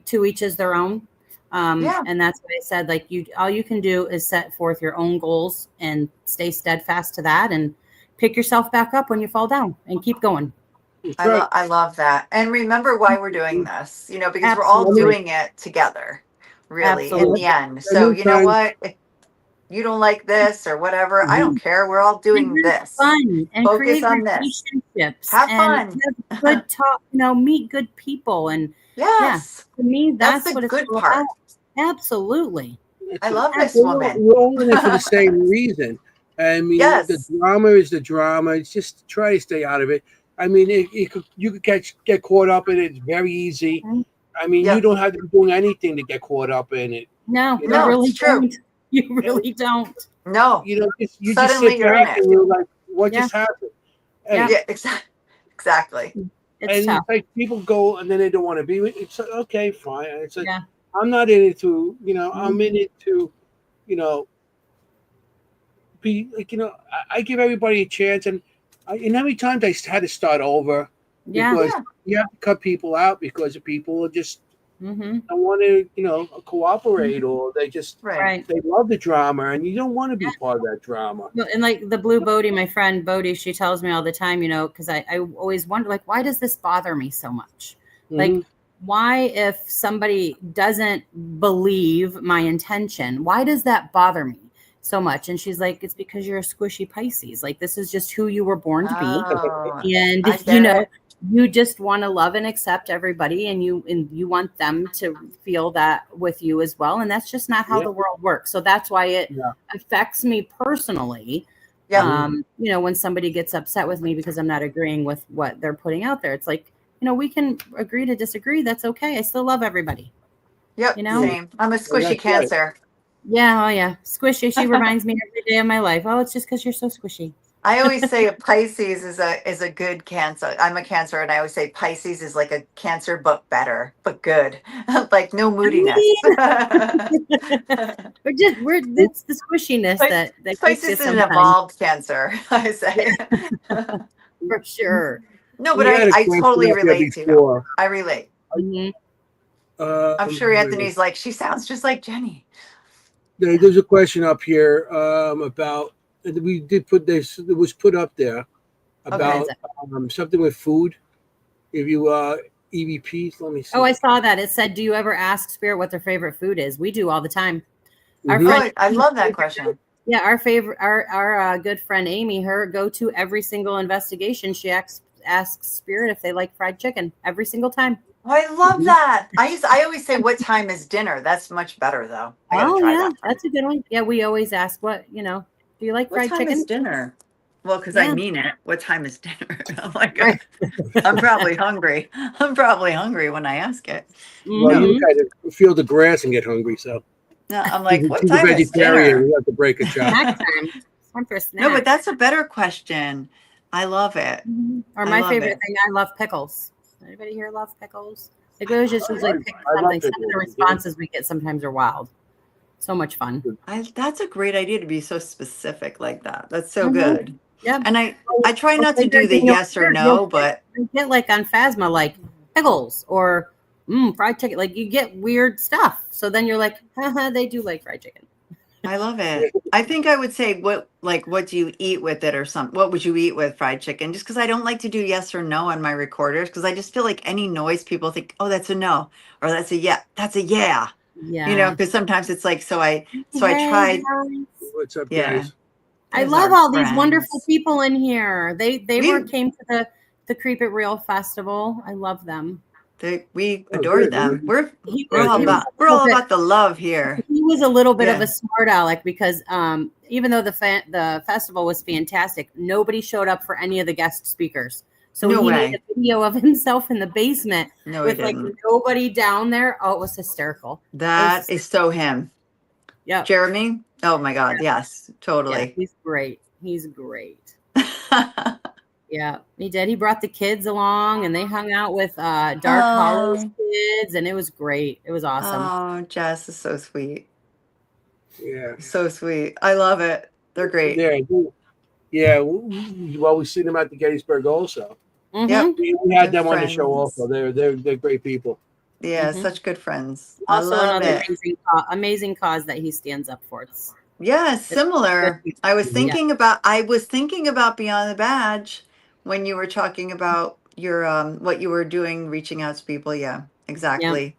to each is their own. And that's what I said, like all you can do is set forth your own goals and stay steadfast to that and pick yourself back up when you fall down and keep going. I love that. And remember why we're doing this, you know, because we're all doing it together, really, in the end. So you know what? If you don't like this or whatever, I don't care. We're all doing this. Fun and focus on this. Relationships. Have fun. Have good talk, you know, meet good people. And to me, that's what it's all about. Absolutely. I love this woman. We're all in it for the same reason. I mean, the drama is the drama. It's just try to stay out of it. I mean, you could get caught up in it. It's very easy. I mean, you don't have to be doing anything to get caught up in it. No, you really don't. You really don't. No. You know, you just sit back and you're like, what just happened? Hey, exactly. It's tough. Like people go and then they don't want to be with it. It's like, okay, fine. And it's like, I'm not in it to, you know, I'm in it to, you know, be like, you know, I give everybody a chance. And how many times I had to start over because you have to cut people out because people are just don't want to, you know, cooperate or they just they love the drama and you don't want to be part of that drama. And like the Blue Bodie, my friend Bodie, she tells me all the time, you know, because I always wonder, like, why does this bother me so much? Like, why, if somebody doesn't believe my intention, why does that bother me so much? And she's like, it's because you're a squishy Pisces. Like, this is just who you were born to be. And, you know, you just want to love and accept everybody, and you want them to feel that with you as well. And that's just not how the world works. So that's why it affects me personally. Yeah. When somebody gets upset with me because I'm not agreeing with what they're putting out there, it's like, we can agree to disagree. That's okay. I still love everybody. Yep. Same. I'm a squishy Cancer. Yeah. Oh yeah. Squishy. She reminds me every day of my life. Oh, it's just because you're so squishy. I always say a Pisces is a good Cancer. I'm a Cancer, and I always say Pisces is like a Cancer, but better, but good. Like no moodiness. It's the squishiness that Pisces is an evolved Cancer, I say. For sure. No, but I totally relate to you. I relate. I'm sure Anthony's like, she sounds just like Jennie. There's a question up here about, we did put this, it was put up there about something with food. If you EVPs, let me see. Oh, I saw that. It said, do you ever ask Spirit what their favorite food is? We do all the time. I love that question. Yeah, our good friend Amy, her go-to every single investigation, she asks Spirit if they like fried chicken every single time. Oh, I love that. I always say, what time is dinner? That's much better, though. That's a good one. Yeah, we always ask, do you like fried chicken? What time is dinner? Well, because I mean it. What time is dinner? I'm like, I'm probably hungry. I'm probably hungry when I ask it. Well, you kind of feel the grass and get hungry, so. No, I'm like, what time is dinner? We have to break a chop. Snack time. Time for a snack. No, but that's a better question. I love it. Or my favorite thing, I love pickles. Anybody here love pickles? Like, we always just usually pick something. Some of the responses we get sometimes are wild. So much fun. That's a great idea to be so specific like that. That's so good. Yeah. And I try not to do the yes or no, but you get like on Phasma, like pickles or fried chicken. Like you get weird stuff. So then you're like, haha, they do like fried chicken. I love it. I think I would say what do you eat with it or something? What would you eat with fried chicken? Just because I don't like to do yes or no on my recorders, because I just feel like any noise people think, oh, that's a no, or that's a yeah, that's a yeah. Yeah. Because sometimes it's like, so I tried. What's up, guys? I love all these wonderful people in here. They came to the Creep It Real festival. I love them. We adore them. We're all about the love here. He was a little bit of a smart aleck because even though the festival was fantastic, nobody showed up for any of the guest speakers. So he made a video of himself in the basement with like nobody down there. Oh, it was hysterical. That is so him. Yeah. Jeremy. Oh my God. Yes, totally. Yeah, he's great. Yeah, he did. He brought the kids along and they hung out with Dark Hollow's kids, and it was great. It was awesome. Oh, Jess is so sweet. Yeah. So sweet. I love it. They're great. Yeah. Well, we've seen them at the Gettysburg also. Yep. We had them on the show also. They're great people. Yeah, such good friends. Also, another amazing cause that he stands up for. Similar. I was thinking about Beyond the Badge when you were talking about your what you were doing, reaching out to people. Yeah, exactly. Yeah.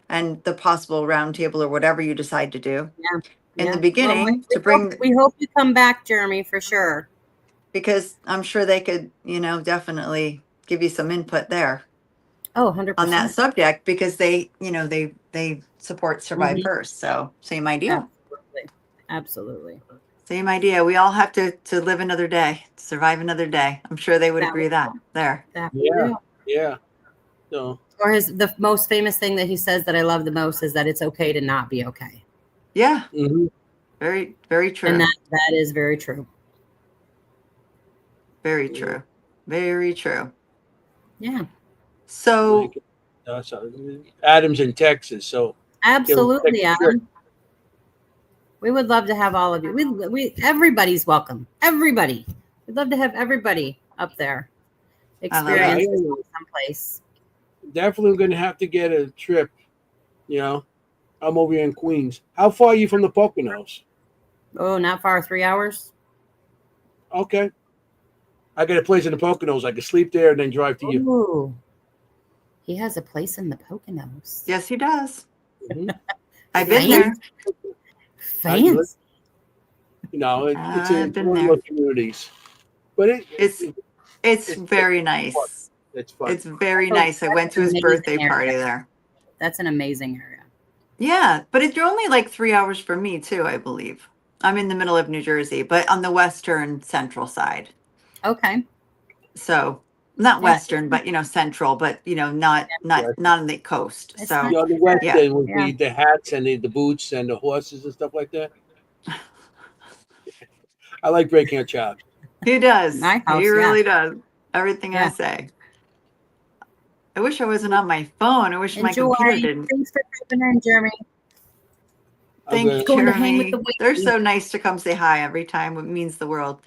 And the possible roundtable or whatever you decide to do. Yeah. In the beginning, we hope you come back, Jeremy, for sure. Because I'm sure they could, definitely give you some input there. Oh, 100%. On that subject, because they support Survive First. So same idea. Absolutely. Same idea. We all have to live another day, survive another day. I'm sure they would agree that there. Yeah. So. Or the most famous thing that he says that I love the most is that it's okay to not be okay. Yeah. Mm-hmm. Very, very true. And that is very true. Very true. Very true. Yeah. So Adam's in Texas, so absolutely, Adam. We would love to have all of you. We everybody's welcome. Everybody. We'd love to have everybody up there. Experience someplace. Definitely going to have to get a trip. I'm over here in Queens. How far are you from the Poconos? Oh, not far. 3 hours. Okay. I got a place in the Poconos. I could sleep there and then drive to you. Ooh. He has a place in the Poconos. Yes, he does. Mm-hmm. I've been there. Fans. It's in one of those communities, but it's very nice. It's fun. It's very nice. I went to his birthday party there. That's an amazing area. Yeah, but it's only like 3 hours from me too, I believe. I'm in the middle of New Jersey, but on the western central side. Okay. So not western, but central, but not on the coast. It's So not- On the west Yeah. end would be the hats and the boots and the horses and stuff like that. I like breaking a child. he does. My house, He really does. Everything I Yeah. say. I wish I wasn't on my phone. I wish my computer didn't. Thanks for coming in, Jeremy. Thanks, Going to hang with Jeremy. the They're waiting. so nice to come say hi every time. It means the world.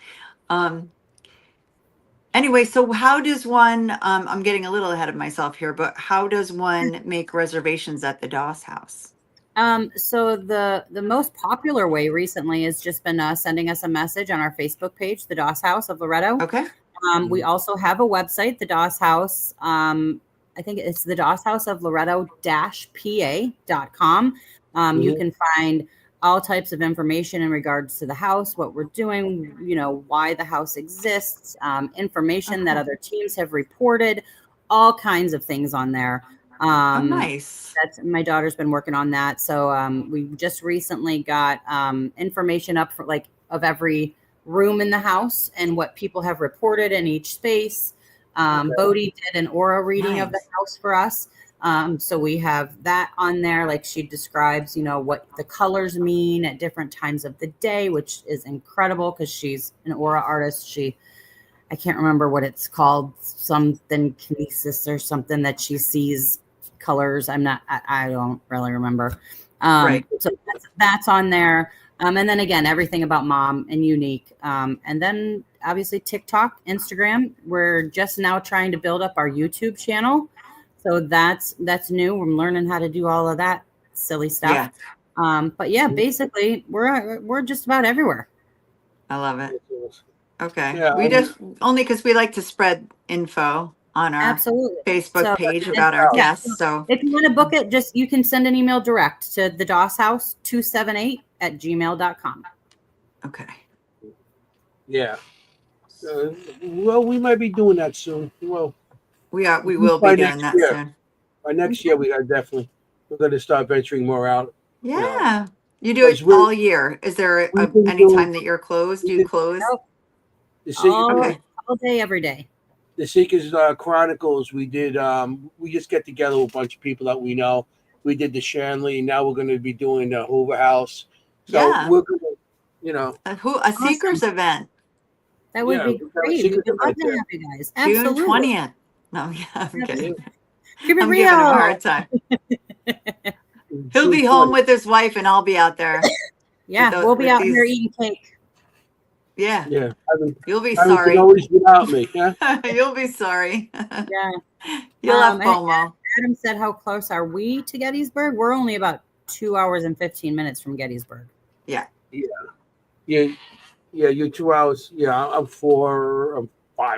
Anyway, so how does one, I'm getting a little ahead of myself here, but how does one make reservations at the Doss house? So the most popular way recently has just been sending us a message on our Facebook page, the Doss House of Loretto. Okay. We also have a website, the Doss House. I think it's the Doss House of Loretto-pa.com. You can find all types of information in regards to the house, what we're doing, why the house exists, information that other teams have reported, all kinds of things on there. Nice. That's my daughter's been working on that. So we just recently got information up for of every room in the house and what people have reported in each space. Bodie did an aura reading of the house for us. So we have that on there. Like she describes, what the colors mean at different times of the day, which is incredible because she's an aura artist. I can't remember what it's called, something kinesis or something that she sees colors. I don't really remember. So that's on there. And then again, everything about mom and unique. And then obviously TikTok, Instagram. We're just now trying to build up our YouTube channel. So that's new. I'm learning how to do all of that silly stuff. But yeah, basically we're just about everywhere. I love it. Okay. Yeah, We just only because we like to spread info on our Facebook page about our guests. So if you want to book it, you can send an email direct to the Doss House 278@gmail.com. Okay. Yeah. Well, we might be doing that soon. Well, we will be doing that soon. By next year, we're going to start venturing more out. Yeah. You do it all year. Is there any time that you're closed? Do you close? All day, every day. The Seekers Chronicles, we did. We just get together with a bunch of people that we know. We did the Shanley. Now we're going to be doing the Hoover House. So we're going to, a Seekers event. That would be great. We would love to have you guys. Absolutely. June 20th. No, I'm kidding. Keep it I'm real. giving him a hard time. He'll be home with his wife, and I'll be out there. We'll be out here eating cake. Yeah. Yeah. You'll be sorry. Always without me. Yeah. You'll be sorry. Yeah. You'll have FOMO. Adam said, "How close are we to Gettysburg?" We're only about 2 hours and 15 minutes from Gettysburg. Yeah. Yeah. You're 2 hours. Yeah. I'm 5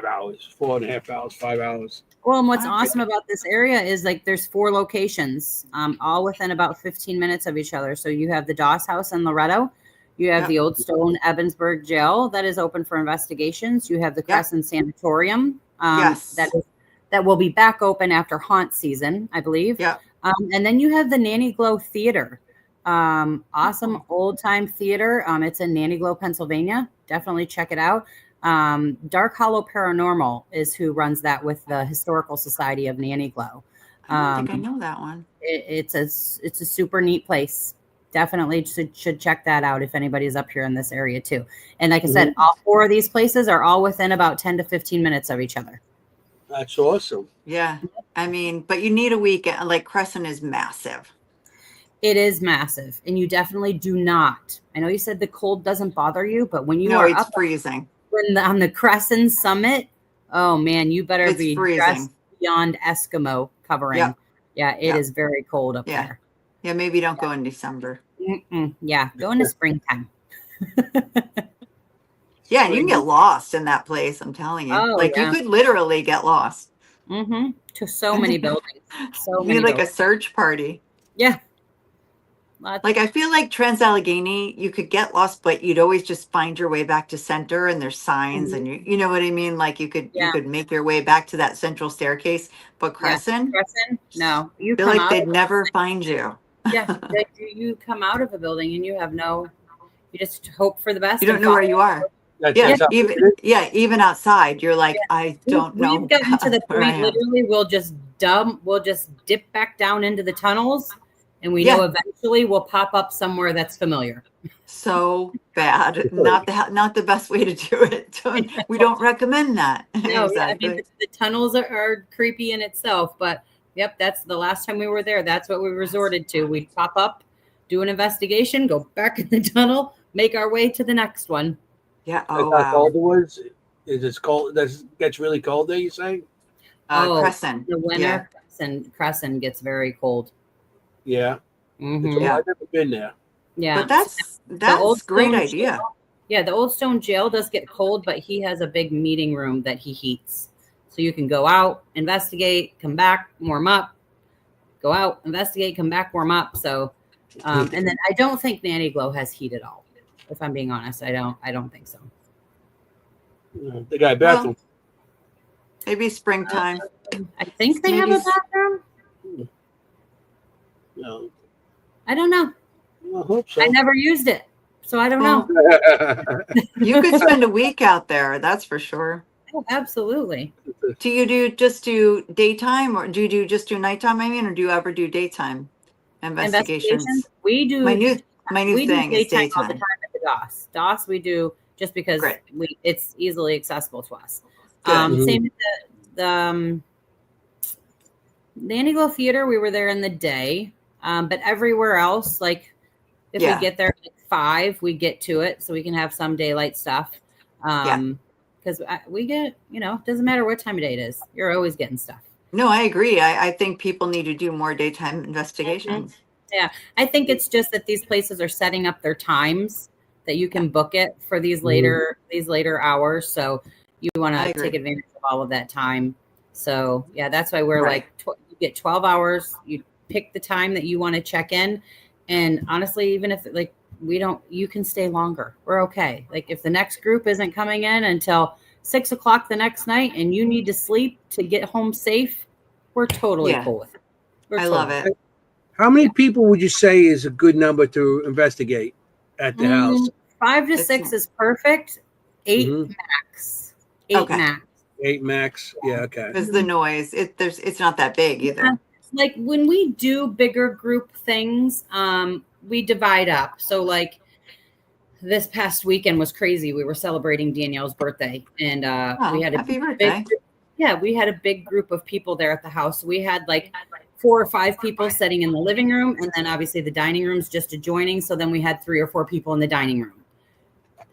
hours, 4.5 hours, 5 hours. Well, and what's awesome about this area is there's 4 locations, all within about 15 minutes of each other. So you have the Doss House in Loretto. You have the Old Stone Ebensburg Jail that is open for investigations. You have the Crescent Sanatorium that will be back open after haunt season, I believe. Yeah. And then you have the Nanny Glow Theater. Awesome old time theater. It's in Nanny Glow, Pennsylvania. Definitely check it out. Dark Hollow Paranormal is who runs that with the Historical Society of Nanny Glow. I don't think I know that one. It's a super neat place. Definitely should check that out if anybody's up here in this area too. And like I said, all 4 of these places are all within about 10 to 15 minutes of each other. That's awesome. Yeah. I mean, but you need a weekend. Like Crescent is massive. It is massive. And you definitely do not. I know you said the cold doesn't bother you, but when you are up freezing. On the Crescent Summit, oh man, you better be freezing. Dressed beyond Eskimo covering. Yep. Yeah, it is very cold up there. Yeah, maybe don't go in December. Yeah, go into springtime. Yeah, and you can get lost in that place, I'm telling you. You could literally get lost. To so many buildings. So you need a search party. Yeah. Lots. Like, I feel like Trans-Allegheny, you could get lost, but you'd always just find your way back to center, and there's signs, and you know what I mean? Like, you could make your way back to that central staircase. But Crescent, no, you feel come like out. they'd never find you. Yeah, you come out of a building and you have you just hope for the best. You don't know where you are. Even outside, you're like, I don't know. We've gotten to the point, literally, we'll just dip back down into the tunnels, and we know eventually we'll pop up somewhere that's familiar. So bad. Not the best way to do it. We don't recommend that. No, exactly. I mean, the tunnels are creepy in itself, but yep, that's the last time we were there. That's what we resorted to. We'd pop up, do an investigation, go back in the tunnel, make our way to the next one. Yeah. Oh, wow. Cold it was? Is it cold? It gets really cold there, you saying? Crescent. The winter, Crescent gets very cold. Yeah. Mm-hmm. I've never been there. Yeah. But that's a great idea. Jail, the Old Stone Jail does get cold, but he has a big meeting room that he heats. So you can go out, investigate, come back, warm up, go out, investigate, come back, warm up. So, and then I don't think Nanny Glow has heat at all. If I'm being honest, I don't think so. They got a bathroom. Maybe springtime. I think they have a bathroom. No. I don't know. I hope so. I never used it, so I don't know. You could spend a week out there, that's for sure. Oh, absolutely. Do you just do daytime, or do you just do nighttime? I mean, or do you ever do daytime investigations? We do. My new thing is daytime. All the time at the DOS. DOS we do just because it's easily accessible to us. Same with the Nanny Glow Theater. We were there in the day, but everywhere else, like if we get there at 5, we get to it so we can have some daylight stuff. Because we get, it doesn't matter what time of day it is. You're always getting stuff. No, I agree. I think people need to do more daytime investigations. Mm-hmm. Yeah, I think it's just that these places are setting up their times that you can book it for these later hours. So you want to take advantage of all of that time. So yeah, that's why we're like, you get 12 hours. You pick the time that you want to check in, and honestly, even if you can stay longer. We're okay. Like if the next group isn't coming in until 6 o'clock the next night, and you need to sleep to get home safe, we're totally cool with it. I love it. How many people would you say is a good number to investigate at the house? 5 to 6 is perfect. 8 max. 8 max. 8 max. Yeah. Okay. Because the noise, it's not that big either. Like when we do bigger group things, we divide up. So like this past weekend was crazy. We were celebrating Danielle's birthday, and we had happy birthday. We had a big group of people there at the house. We had like 4 or 5 people sitting in the living room, and then obviously the dining room's just adjoining. So then we had 3 or 4 people in the dining room,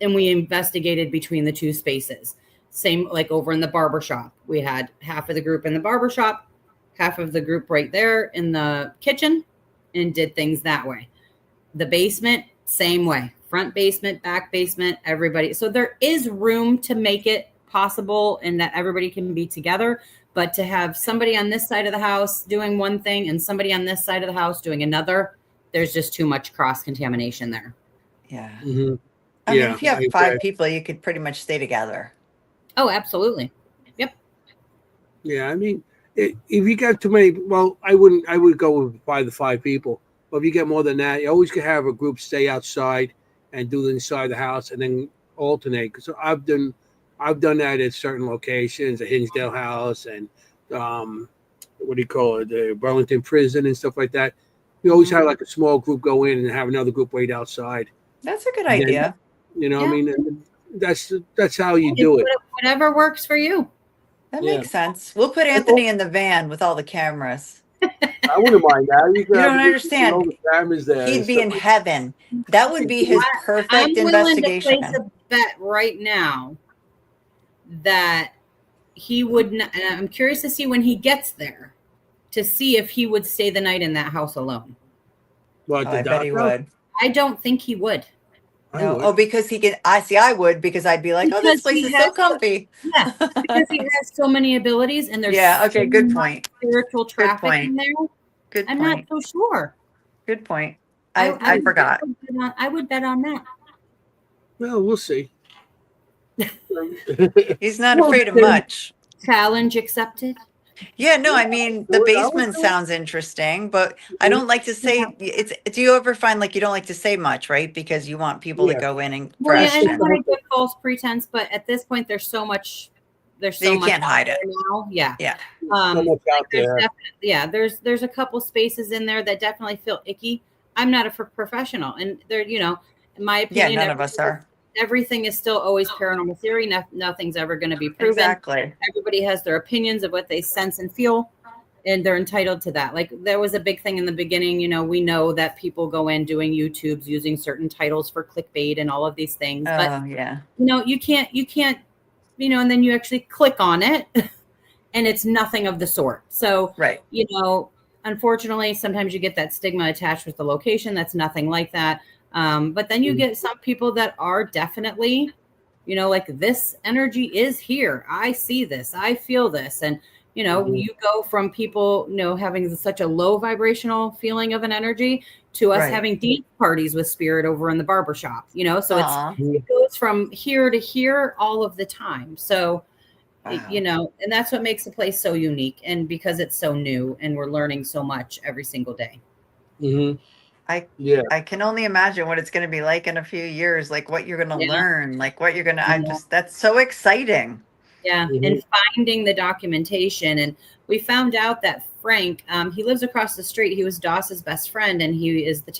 and we investigated between the 2 spaces. Same like over in the barber shop. We had half of the group in the barber shop, half of the group right there in the kitchen, and did things that way. The basement, same way. Front basement, back basement, everybody. So there is room to make it possible and that everybody can be together. But to have somebody on this side of the house doing one thing and somebody on this side of the house doing another, there's just too much cross-contamination there. Yeah. Mm-hmm. I mean, if you have 5 people, you could pretty much stay together. Oh, absolutely. Yep. Yeah, I mean, if you got too many, well, I would go with 5 people. But if you get more than that, you always can have a group stay outside and do the inside the house and then alternate. Because I've done that at certain locations, the Hinsdale House and what do you call it, the Burlington Prison and stuff like that. We always have like a small group go in and have another group wait outside. That's a good idea. I mean, that's how you do it. Whatever works for you. That makes sense. We'll put Anthony in the van with all the cameras. I wouldn't mind that. You don't understand. He'd be in heaven. That would be his perfect investigation. I'm willing to place a bet right now that he would not. And I'm curious to see when he gets there to see if he would stay the night in that house alone. What, I bet he would. I don't think he would. No. Because he can. I would, because I'd be like, this place is so comfy. Yeah, because he has so many abilities, and there's good point. Spiritual traffic in there. Good point. I'm not so sure. Good point. I forgot. I would bet on that. Well, we'll see. He's not afraid of much. Challenge accepted. Yeah, no, I mean the basement sounds interesting, but I don't like to say it's. Do you ever find like you don't like to say much, right? Because you want people to go in and well, yeah, and I question. want to give false pretense, but at this point, there's so much. There's so You much can't hide it. now. Yeah. Yeah. So much out there. There's a couple spaces in there that definitely feel icky. I'm not a professional, and they're in my opinion, Yeah, none of us are. Everything is still always paranormal theory. Nothing's ever going to be proven. Exactly. Everybody has their opinions of what they sense and feel, and they're entitled to that. Like there was a big thing in the beginning. We know that people go in doing YouTubes using certain titles for clickbait and all of these things. Oh, but yeah. you can't, and then you actually click on it, and it's nothing of the sort. So, right. Unfortunately, sometimes you get that stigma attached with the location. That's nothing like that. But then you get some people that are definitely, like this energy is here. I see this. I feel this. And, you go from people, having such a low vibrational feeling of an energy to us having dance parties with spirit over in the barbershop, so it goes from here to here all of the time. So, and that's what makes the place so unique. And because it's so new and we're learning so much every single day. Mm-hmm. I can only imagine what it's going to be like in a few years, like what you're going to learn, like what you're going to, that's so exciting. Yeah. Mm-hmm. And finding the documentation. And we found out that Frank, he lives across the street. He was Doss's best friend, and he was the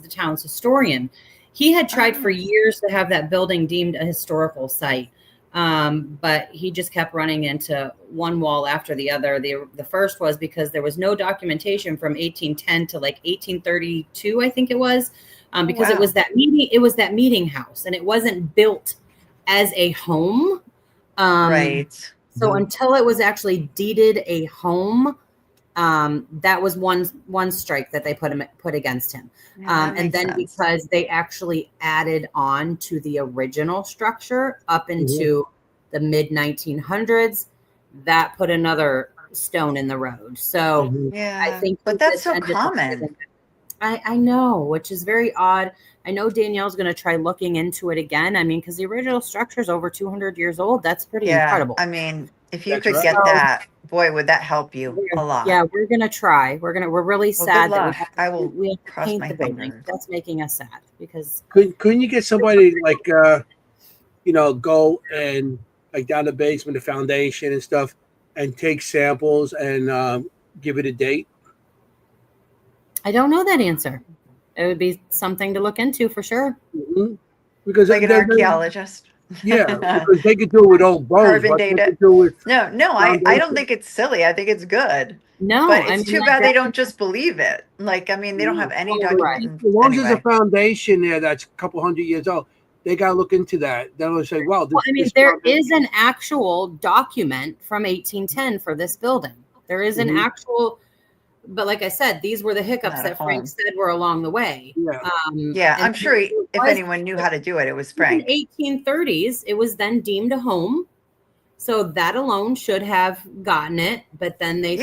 town's historian. He had tried for years to have that building deemed a historical site. But he just kept running into one wall after the other. The first was because there was no documentation from 1810 to like 1832, I think it was, because it was that meeting house, and it wasn't built as a home. Right. So until it was actually deeded a home, that was one strike that they put against him. And then because they actually added on to the original structure up into the mid 1900s, that put another stone in the road. So I think, but that's so common. I know, which is very odd. I know Danielle's going to try looking into it again. I mean, because the original structure is over 200 years old. That's pretty incredible. I mean, if you could get that, boy, would that help you a lot. Yeah, we're going to try. We're really sad that I will we have to cross paint my the building. fingers. That's making us sad because couldn't you get somebody like go and like down the basement, the foundation and stuff, and take samples and give it a date? I don't know that answer. It would be something to look into for sure. Mm-hmm. Because like an archaeologist. Yeah, because they could do it with old bones. No, I don't think it's silly. I think it's good. No, but it's too bad they don't just believe it. Like, I mean, they don't have any documentation. As long as there's a foundation there that's a couple hundred years old, they got to look into that. They'll say, well, there is an actual document from 1810 for this building. There is an actual, but like I said, these were the hiccups that Frank said were along the way. Yeah, I'm sure if anyone knew how to do it, it was Frank. In the 1830s, it was then deemed a home. So that alone should have gotten it, but then they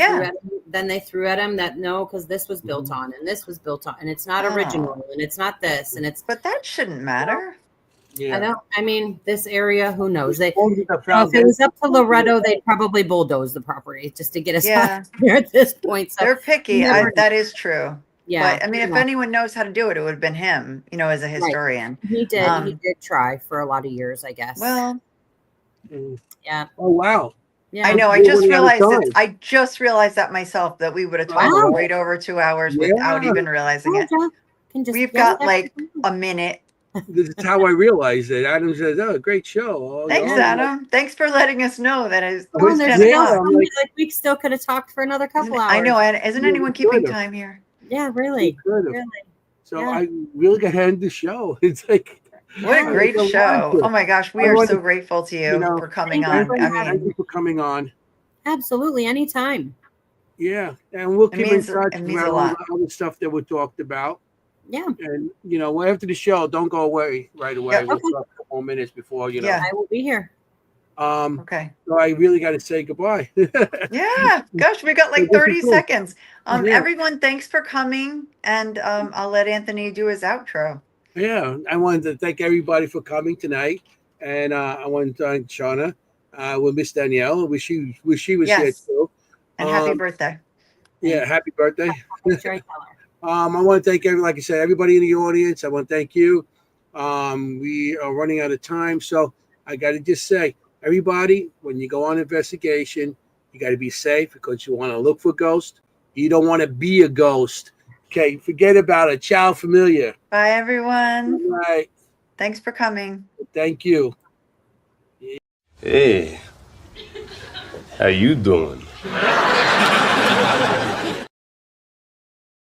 threw at him that no, because this was built on and this was built on, and it's not original, and it's not this, and it's. But that shouldn't matter. Yeah. I mean, this area, who knows? If it was up to Loretto, they'd probably bulldoze the property just to get us out there at this point. So they're picky. That is true. Yeah. But I mean, if anyone knows how to do it, it would have been him, as a historian. Right. He did try for a lot of years, I guess. Well, yeah. Oh, wow. Yeah. I know. I just realized that myself, that we would have talked for right over 2 hours without even realizing it. We've got like a minute. This is how I realized it. Adam says, "Oh, great show." Thanks, Adam. Thanks for letting us know that is. We still could have talked for another couple hours. I know. And isn't anyone keeping time here? Yeah, really. So I really got to end the show. It's like, what a great show! Oh my gosh, we are so grateful to you for coming on. Thank you for coming on. Absolutely, anytime. Yeah, and we'll keep in touch about all the stuff that we talked about. Yeah. And, after the show, don't go away right away. We'll talk a couple more minutes before, I will be here. Okay. So I really got to say goodbye. Yeah. Gosh, we got like This is 30 cool. seconds. Yeah. Everyone, thanks for coming. And I'll let Anthony do his outro. Yeah, I wanted to thank everybody for coming tonight, and I want to thank Shauna. We'll miss Danielle. Wish she was here Yes. too. And happy Um, birthday. yeah, happy birthday. Storyteller. I want to thank like I said, everybody in the audience. I want to thank you. We are running out of time, so I got to just say, everybody, when you go on investigation, you got to be safe because you want to look for ghosts. You don't want to be a ghost. Okay, forget about it. Ciao, familia. Bye, everyone. All right. Thanks for coming. Thank you. Hey, how you doing?